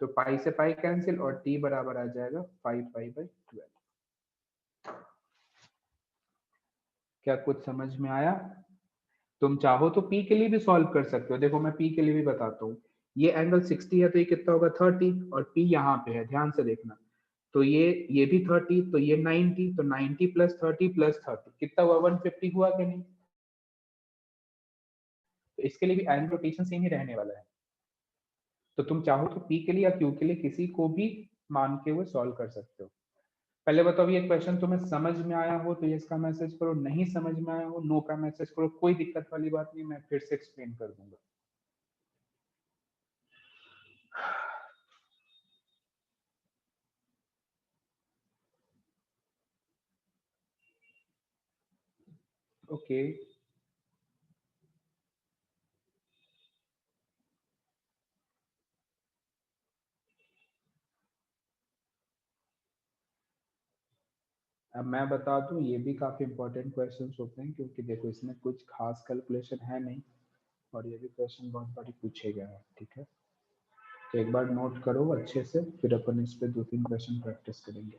तो पाई से पाई कैंसिल और टी बराबर आ जाएगा 5 पाई बाई 12। क्या कुछ समझ में आया? तुम चाहो तो P के लिए भी सॉल्व कर सकते हो। देखो मैं P के लिए भी बताता हूँ। ये एंगल 60 है तो ये कितना होगा 30, और P यहाँ पे है, ध्यान से देखना। तो ये भी 30, तो ये 90, तो 90 प्लस 30 प्लस 30 कितना हुआ 150 हुआ कि नहीं? तो इसके लिए भी एंगल रोटेशन सेम ही रहने वाला है। तो तुम चाहो तो P के लिए या Q के लिए किसी को भी मान के हुए सॉल्व कर सकते हो। पहले बताओ ये क्वेश्चन तुम्हें समझ में आया हो तो यस का मैसेज करो, नहीं समझ में आया हो नो का मैसेज करो, कोई दिक्कत वाली बात नहीं, मैं फिर से एक्सप्लेन कर दूंगा। ओके अब मैं बता दूं, ये भी काफी इंपॉर्टेंट क्वेश्चंस होते हैं, क्योंकि देखो इसमें कुछ खास कैलकुलेशन है नहीं, और ये भी क्वेश्चन बहुत बारी पूछे गए हैं, ठीक है। तो एक बार नोट करो अच्छे से, फिर अपन इस पे 2-3 क्वेश्चन प्रैक्टिस करेंगे।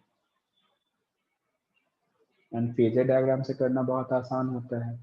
एंड फेजर डायग्राम से करना बहुत आसान होता है।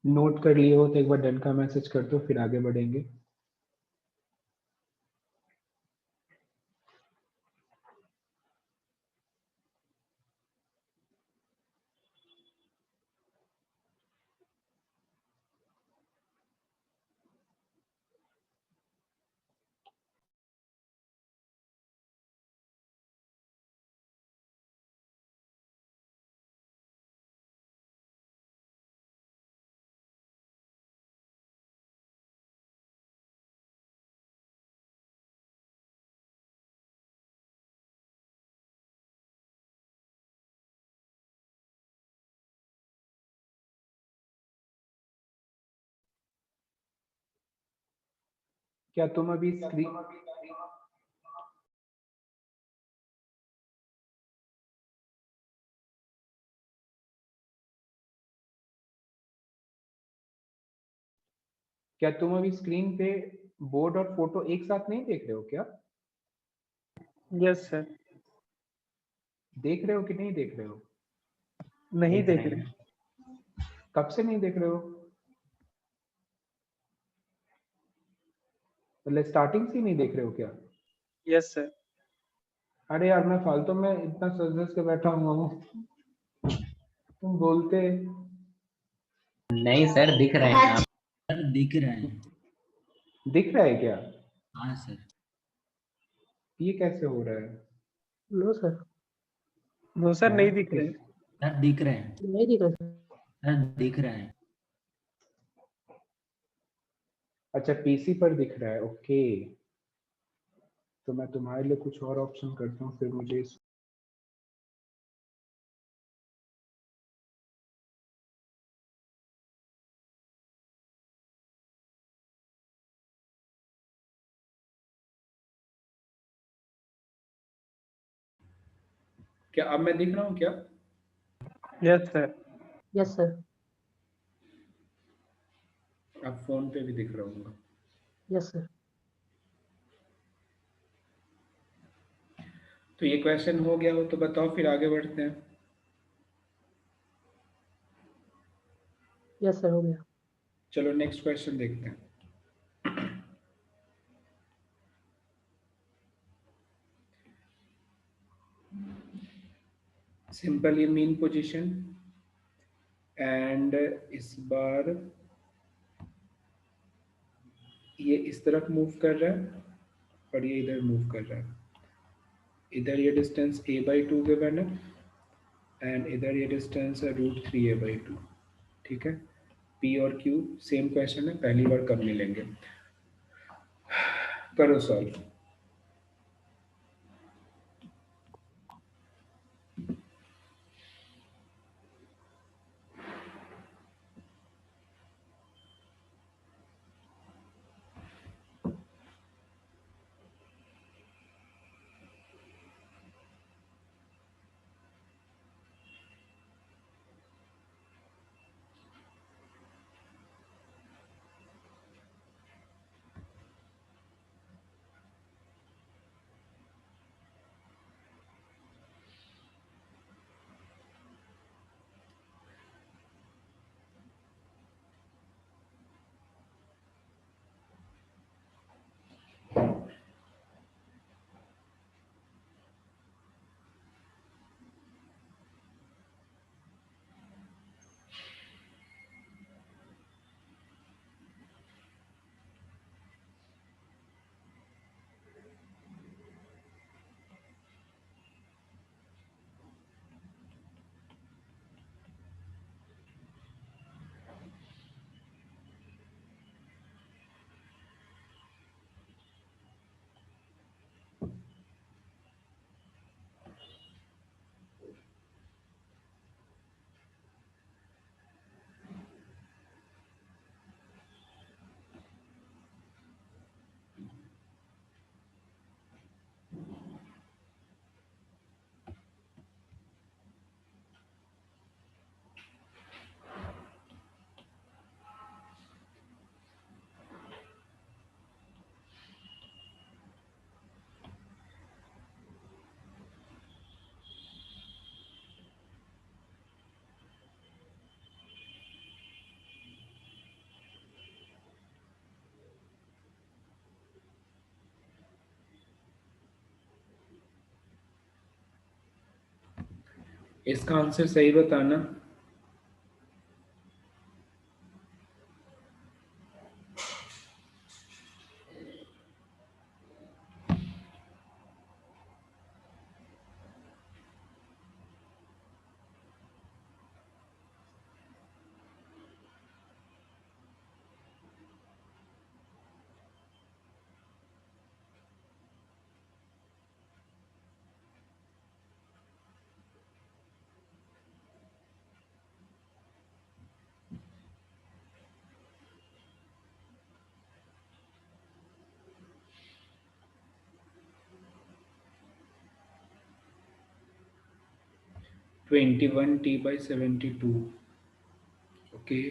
नोट कर लिए हो तो एक बार डन का मैसेज कर दो, फिर आगे बढ़ेंगे। क्या तुम अभी स्क्रीन क्या तुम अभी स्क्रीन पे बोर्ड और फोटो एक साथ नहीं देख रहे हो क्या? Yes sir. देख रहे हो कि नहीं देख रहे हो? नहीं देख रहे। कब से नहीं देख रहे हो? मतलब स्टार्टिंग से ही नहीं देख रहे हो क्या? Yes sir. अरे यार मैं फालतू में इतना सज के बैठा हुआ हूँ, तुम बोलते। नहीं सर दिख रहे हैं आप। सर दिख रहे हैं। दिख रहा है क्या? हाँ सर। ये कैसे हो रहा है? नो सर, नो सर नहीं दिख रहे। सर दिख रहे हैं। नहीं दिखा सर। सर दिख रहे हैं। अच्छा पीसी पर दिख रहा है, ओके। तो मैं तुम्हारे लिए कुछ और ऑप्शन करता हूँ, फिर मुझे क्या अब मैं दिख रहा हूँ क्या? Yes sir. Yes sir. अब फोन पे भी दिख रहा हूँ। Yes sir. तो ये क्वेश्चन हो गया हो तो बताओ, फिर आगे बढ़ते हैं। यस सर हो गया। चलो नेक्स्ट क्वेश्चन देखते हैं। सिंपल ये मीन पोजीशन एंड इस बार ये इस तरफ मूव कर रहा है और ये इधर मूव कर रहा है। इधर ये डिस्टेंस a/2 गिवन है एंड इधर ये डिस्टेंस है √3a/2। ठीक है, p और q सेम क्वेश्चन है, पहली बार कब मिलेंगे। करो सॉल्व। इसका आंसर सही बताना। (21t/72). ओके,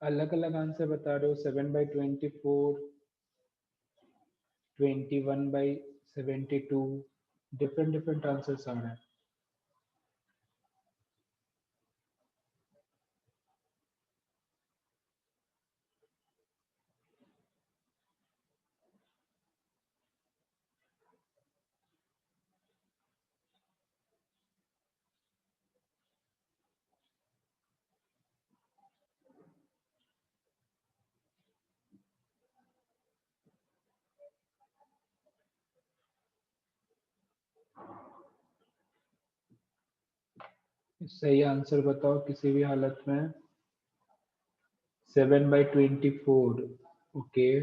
अलग अलग आंसर बता रहे हो। 7/24, 21/72, डिफरेंट डिफरेंट आंसर्स आ रहे हैं। सही आंसर बताओ किसी भी हालत में। 7/24। ओके,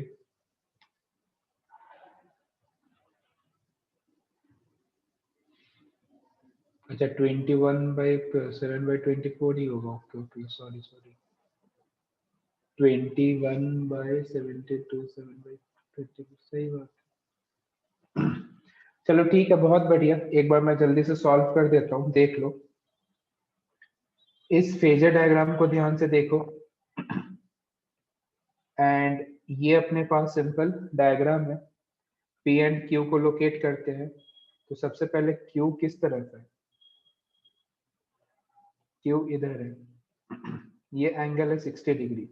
अच्छा 21/7/24 ही होगा। ओके ओके, सॉरी सॉरी, 21/72 7/24 सही बात। चलो ठीक है, बहुत बढ़िया। एक बार मैं जल्दी से सॉल्व कर देता हूँ, देख लो। इस फेजर डायग्राम को ध्यान से देखो एंड ये अपने पास सिंपल डायग्राम है। पी एंड क्यू को लोकेट करते हैं। तो सबसे पहले क्यू किस तरफ है? क्यू इधर है। ये एंगल है 60 डिग्री।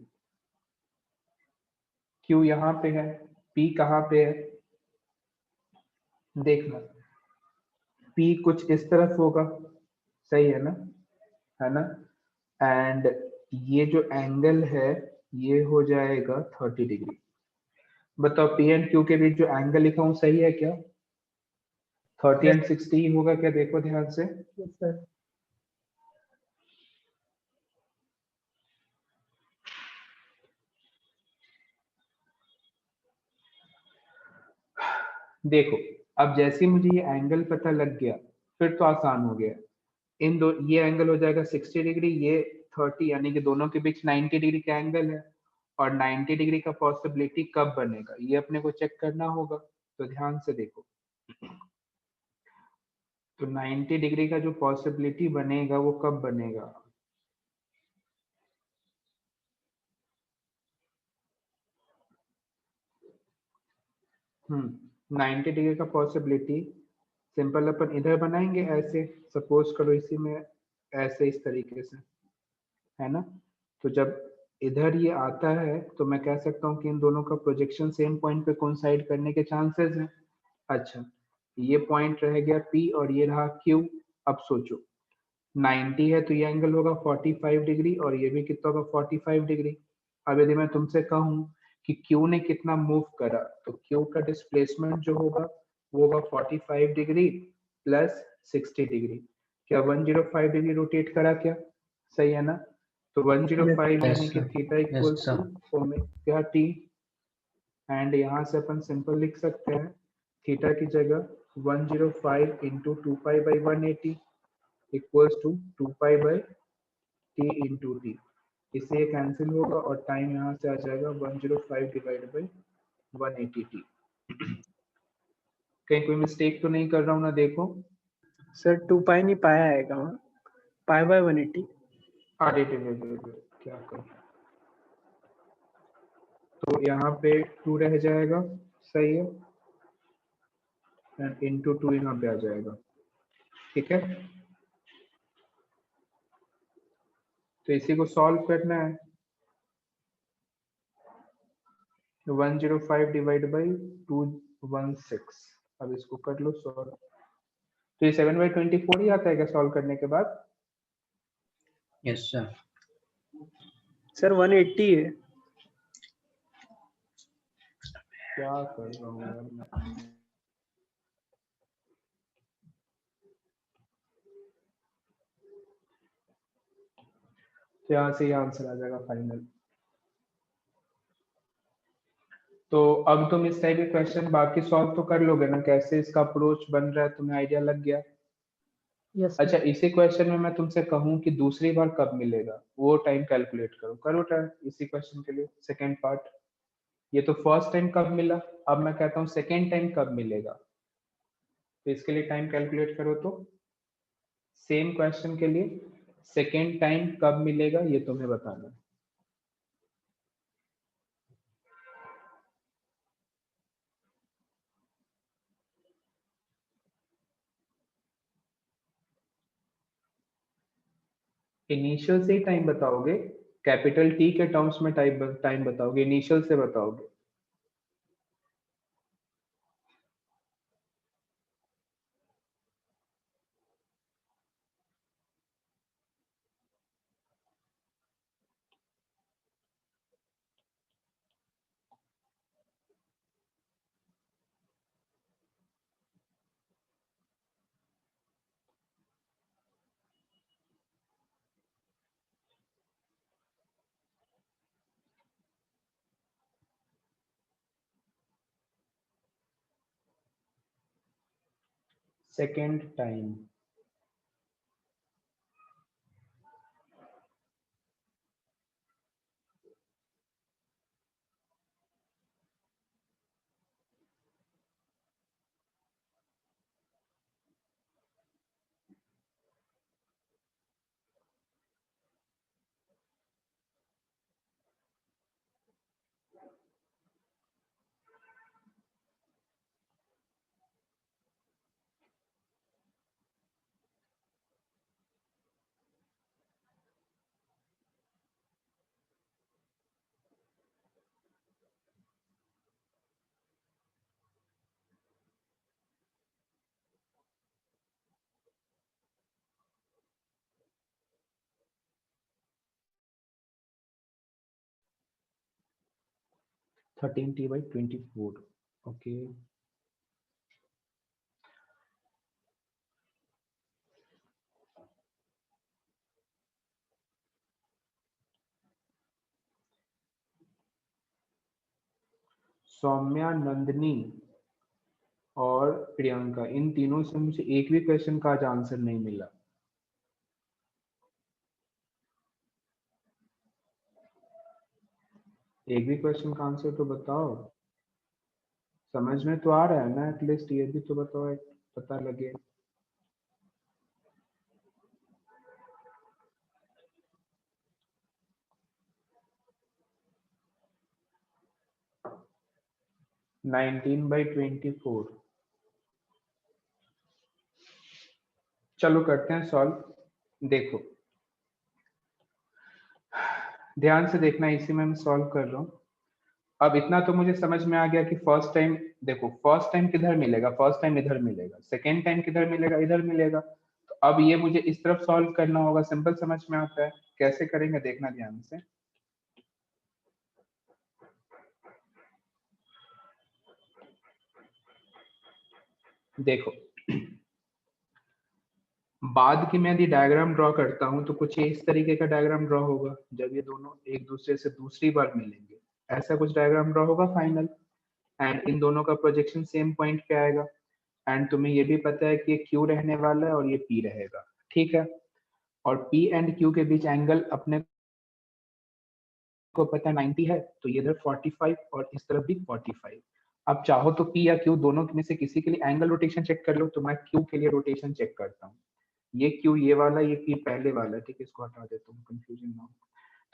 क्यू यहाँ पे है, पी कहाँ पे है? देखना, पी कुछ इस तरफ होगा, सही है ना, है ना। एंड ये जो एंगल है ये हो जाएगा 30 डिग्री। बताओ पी एंड क्यू के बीच जो एंगल लिखा हूँ सही है क्या? 30 एंड 60 होगा क्या? देखो ध्यान से। Yes sir. देखो, अब जैसे ही मुझे ये एंगल पता लग गया फिर तो आसान हो गया। इन दो, ये एंगल हो जाएगा 60 डिग्री, ये 30, यानी कि दोनों के बीच 90 डिग्री का एंगल है। और 90 डिग्री का पॉसिबिलिटी कब बनेगा ये अपने को चेक करना होगा। तो ध्यान से देखो, तो 90 डिग्री का जो पॉसिबिलिटी बनेगा वो कब बनेगा? हम्म, 90 डिग्री का पॉसिबिलिटी सिंपल अपन इधर बनाएंगे ऐसे, सपोज करो इसी में, ऐसे इस तरीके से, है ना। तो जब इधर ये आता है तो मैं कह सकता हूँ कि इन दोनों का प्रोजेक्शन सेम पॉइंट पे कोइंसाइड करने के चांसेस हैं। अच्छा, ये पॉइंट रह गया P और ये रहा Q। अब सोचो 90 है तो ये एंगल होगा 45 डिग्री और ये भी कितना होगा 45 डिग्री। अब यदि मैं तुमसे कहूँ कि Q ने कितना मूव करा, तो Q का डिस्प्लेसमेंट जो होगा वो होगा 45 डिग्री प्लस 60 डिग्री। क्या 105 डिग्री रोटेट करा क्या? सही है ना। तो 105 Yes, यानी कि sir. Theta Yes, equals sir. To omega t. And यहाँ से अपन सिंपल लिख सकते हैं थीटा की जगह 105 into 2π/180 equals to 2π/t into T. इससे ये कैंसिल होगा और टाइम यहाँ से आ जाएगा 105 डिवाइड बाई 180 टी। कहीं कोई मिस्टेक तो नहीं कर रहा हूँ ना? देखो, सर 2 पाई नहीं पाया आएगा वहाँ, π/180। अरे क्या कर, तो यहाँ पे 2 रह जाएगा, सही है, एंड इंटू 2 यहाँ पे आ जाएगा। ठीक है, तो इसी को सॉल्व करना है। 105 डिवाइड बाई 216। अब इसको कर लो सॉल्व। तो ये 7/24 ही आता है क्या सॉल्व करने के बाद? Yes, sir. सर 180 है। क्या कर रहा हूँ यार मैं। तो यहाँ से ये आंसर आ जाएगा फाइनल। तो अब तुम इस टाइप के क्वेश्चन बाकी सॉल्व तो कर लोगे ना? कैसे इसका अप्रोच बन रहा है तुम्हें आइडिया लग गया? यस अच्छा, सर। इसी क्वेश्चन में मैं तुमसे कहूँ कि दूसरी बार कब मिलेगा, वो टाइम कैलकुलेट करो। करो ट्राई इसी क्वेश्चन के लिए सेकेंड पार्ट। ये तो फर्स्ट टाइम कब मिला, अब मैं कहता हूँ सेकेंड टाइम कब मिलेगा। तो इसके लिए टाइम कैलकुलेट करो। तो सेम क्वेश्चन के लिए सेकेंड टाइम कब मिलेगा ये तुम्हें बताना है। इनिशियल से ही टाइम बताओगे, कैपिटल टी के टर्म्स में टाइम बताओगे, इनिशियल से बताओगे? Second time, thirteen T by 24। Okay, Soumya, Nandini और प्रियंका, इन तीनों से मुझे एक भी क्वेश्चन का आज आंसर नहीं मिला। एक भी क्वेश्चन का आंसर तो बताओ, समझ में तो आ रहा है ना, एटलीस्ट ये भी तो बताओ, पता लगे। Nineteen by 24। चलो करते हैं सॉल्व। देखो ध्यान से देखना, इसी में मैं सॉल्व कर रहा हूँ। अब इतना तो मुझे समझ में आ गया कि फर्स्ट टाइम, देखो फर्स्ट टाइम किधर मिलेगा, फर्स्ट टाइम इधर मिलेगा, सेकेंड टाइम किधर मिलेगा, इधर मिलेगा। तो अब ये मुझे इस तरफ सॉल्व करना होगा, सिंपल समझ में आता है। कैसे करेंगे देखना ध्यान से। देखो बाद की मैं यदि डायग्राम ड्रॉ करता हूं तो कुछ इस तरीके का डायग्राम ड्रॉ होगा, जब ये दोनों एक दूसरे से दूसरी बार मिलेंगे, ऐसा कुछ डायग्राम ड्रॉ होगा फाइनल। एंड इन दोनों का प्रोजेक्शन सेम पॉइंट पे आएगा। एंड तुम्हें ये भी पता है कि ये Q रहने वाला है और ये P रहेगा, ठीक है। और P एंड Q के बीच एंगल अपने को पता है 90 है, तो ये इधर 45 और इस तरफ भी 45। अब चाहो तो P या Q दोनों में से किसी के लिए एंगल रोटेशन चेक कर लो, तो मैं Q के लिए रोटेशन चेक करता हूँ। ये Q ये वाला, ये P पहले वाला, ठीक है, इसको हटा देता हूँ कंफ्यूजन ना हो।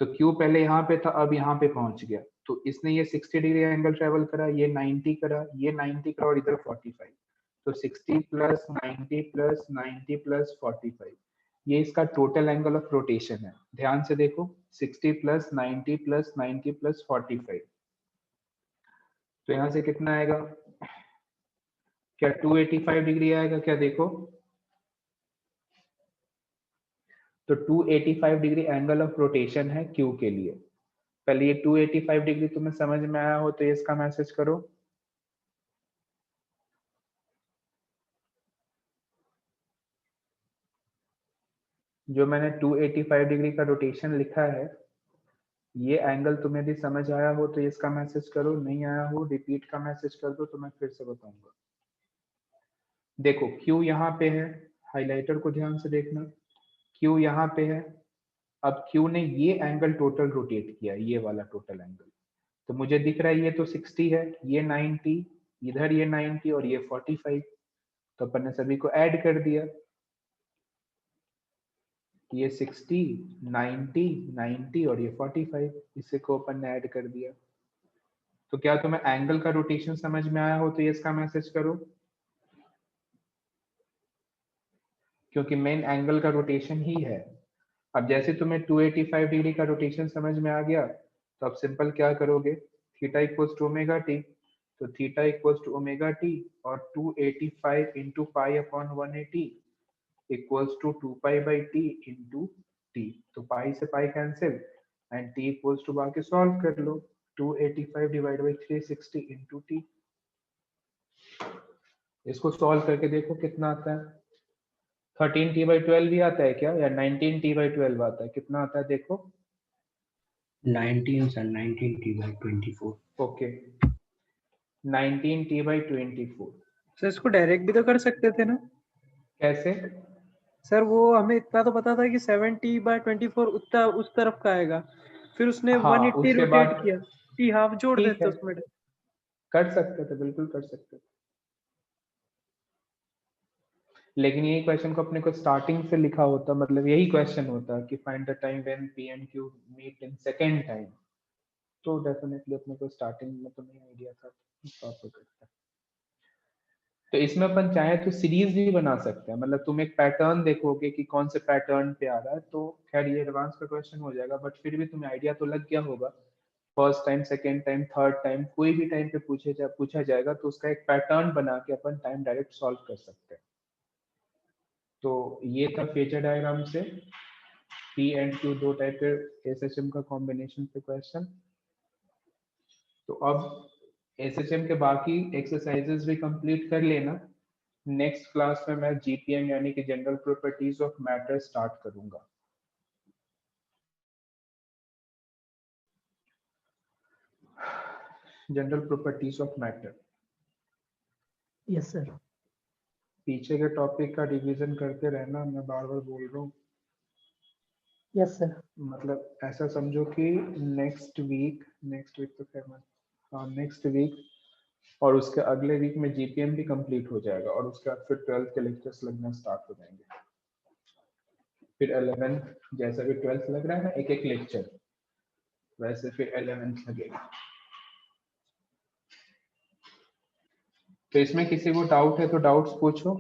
तो Q पहले यहाँ पे था, अब यहाँ पे पहुंच गया, तो इसने ये 60 डिग्री एंगल ट्रेवल करा, ये 90 करा, ये 90 करा और इधर 45। तो 60 प्लस 90 प्लस 90 प्लस 45, ये इसका टोटल एंगल ऑफ रोटेशन है। ध्यान से देखो, 60 प्लस 90 प्लस 90 प्लस 45, तो यहाँ से कितना आएगा, क्या 285 डिग्री आएगा क्या? देखो तो 285 डिग्री एंगल ऑफ रोटेशन है Q के लिए। पहले ये 285 डिग्री तुम्हें समझ में आया हो तो ये इसका मैसेज करो। जो मैंने 285 डिग्री का रोटेशन लिखा है, ये एंगल तुम्हें भी समझ आया हो तो इसका मैसेज करो, नहीं आया हो रिपीट का मैसेज कर दो तो मैं फिर से बताऊंगा। देखो Q यहाँ पे है, हाइलाइटर को ध्यान से देखना, Q यहाँ पे है। अब Q ने ये एंगल टोटल रोटेट किया, ये वाला टोटल एंगल, तो मुझे दिख रहा है ये तो 60 है, ये 90, इधर ये 90 और ये 45। तो अपन ने सभी को ऐड कर दिया, ये 60, 90, 90 और ये 45, इसे को अपन ने ऐड कर दिया। तो क्या तुम्हें एंगल का रोटेशन समझ में आया हो तो ये इसका मैसेज करो, क्योंकि मेन एंगल का रोटेशन ही है। अब जैसे तुम्हें 285 डिग्री का रोटेशन समझ में आ गया, तो अब सिंपल क्या करोगे, theta equals to omega T, तो theta equals to omega T और 285 into pi upon 180 equals to 2 pi by T into T, तो पाई से pi cancel and T equals to, बाकी सॉल्व कर लो, 285 डिवाइड बाई 360 इंटू टी। इसको solve करके देखो कितना आता है, 13t/12 भी आता है क्या, या 19t/12 आता है, कितना आता है देखो। 19 sir, 19t/24। Okay 19t/24। Sir इसको डायरेक्ट भी तो कर सकते थे ना कैसे? सर, वो हमें इतना तो पता था कि 7t/24 उतना उस तरफ का आएगा, फिर उसने हाँ, 180 उसके रोटेट बाद किया, t हाफ जोड़ ठीक देते है, उसमें। कर सकते थे, बिल्कुल कर सकते थे, लेकिन यही क्वेश्चन को अपने को स्टार्टिंग से लिखा होता, मतलब यही क्वेश्चन होता कि find the time when P and Q meet in second time, तो डेफिनेटली अपने को स्टार्टिंग में तो नहीं आइडिया था, प्रॉपर करता। तो इसमें अपन चाहे तो सीरीज भी बना सकते हैं, मतलब तुम एक पैटर्न देखोगे कि कौन से पैटर्न पे आ रहा है, तो खैर ये एडवांस का क्वेश्चन हो जाएगा, बट फिर भी तुम्हें आइडिया तो लग गया होगा, first time, second time, third time, कोई भी टाइम पे पूछा जाएगा तो उसका एक पैटर्न बना के अपन टाइम डायरेक्ट सॉल्व कर सकते हैं। तो ये था फेजर डायग्राम से पी एंड क्यू दो टाइप के एसएचएम का कॉम्बिनेशन पे क्वेश्चन। तो अब एसएचएम के बाकी एक्सरसाइजेस भी कंप्लीट कर लेना, नेक्स्ट क्लास में मैं जीपीएम यानी कि general properties of matter start करूंगा। General properties of matter, yes sir. पीछे के टॉपिक का रिवीजन करते रहना, मैं बार बार बोल रहा हूँ, यस सर। मतलब ऐसा समझो कि नेक्स्ट वीक तो खैर मैं, हाँ नेक्स्ट वीक और उसके अगले वीक में जीपीएम भी कंप्लीट हो जाएगा, और उसके बाद फिर 12th के लेक्चर्स लगना स्टार्ट हो जाएंगे, फिर 11th जैसा भी 12th लग रहा है ना एक एक लेक्चर, वैसे फिर 11th लगेगा। तो इसमें किसी को डाउट है तो डाउट्स पूछो,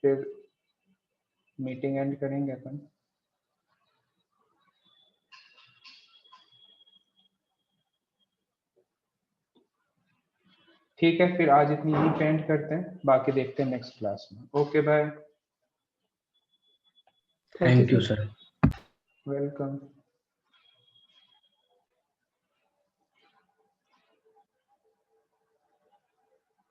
फिर मीटिंग एंड करेंगे अपन। ठीक है, फिर आज इतनी ही पेंट करते हैं, बाकी देखते हैं नेक्स्ट क्लास में। Okay bye, thank you sir. Welcome.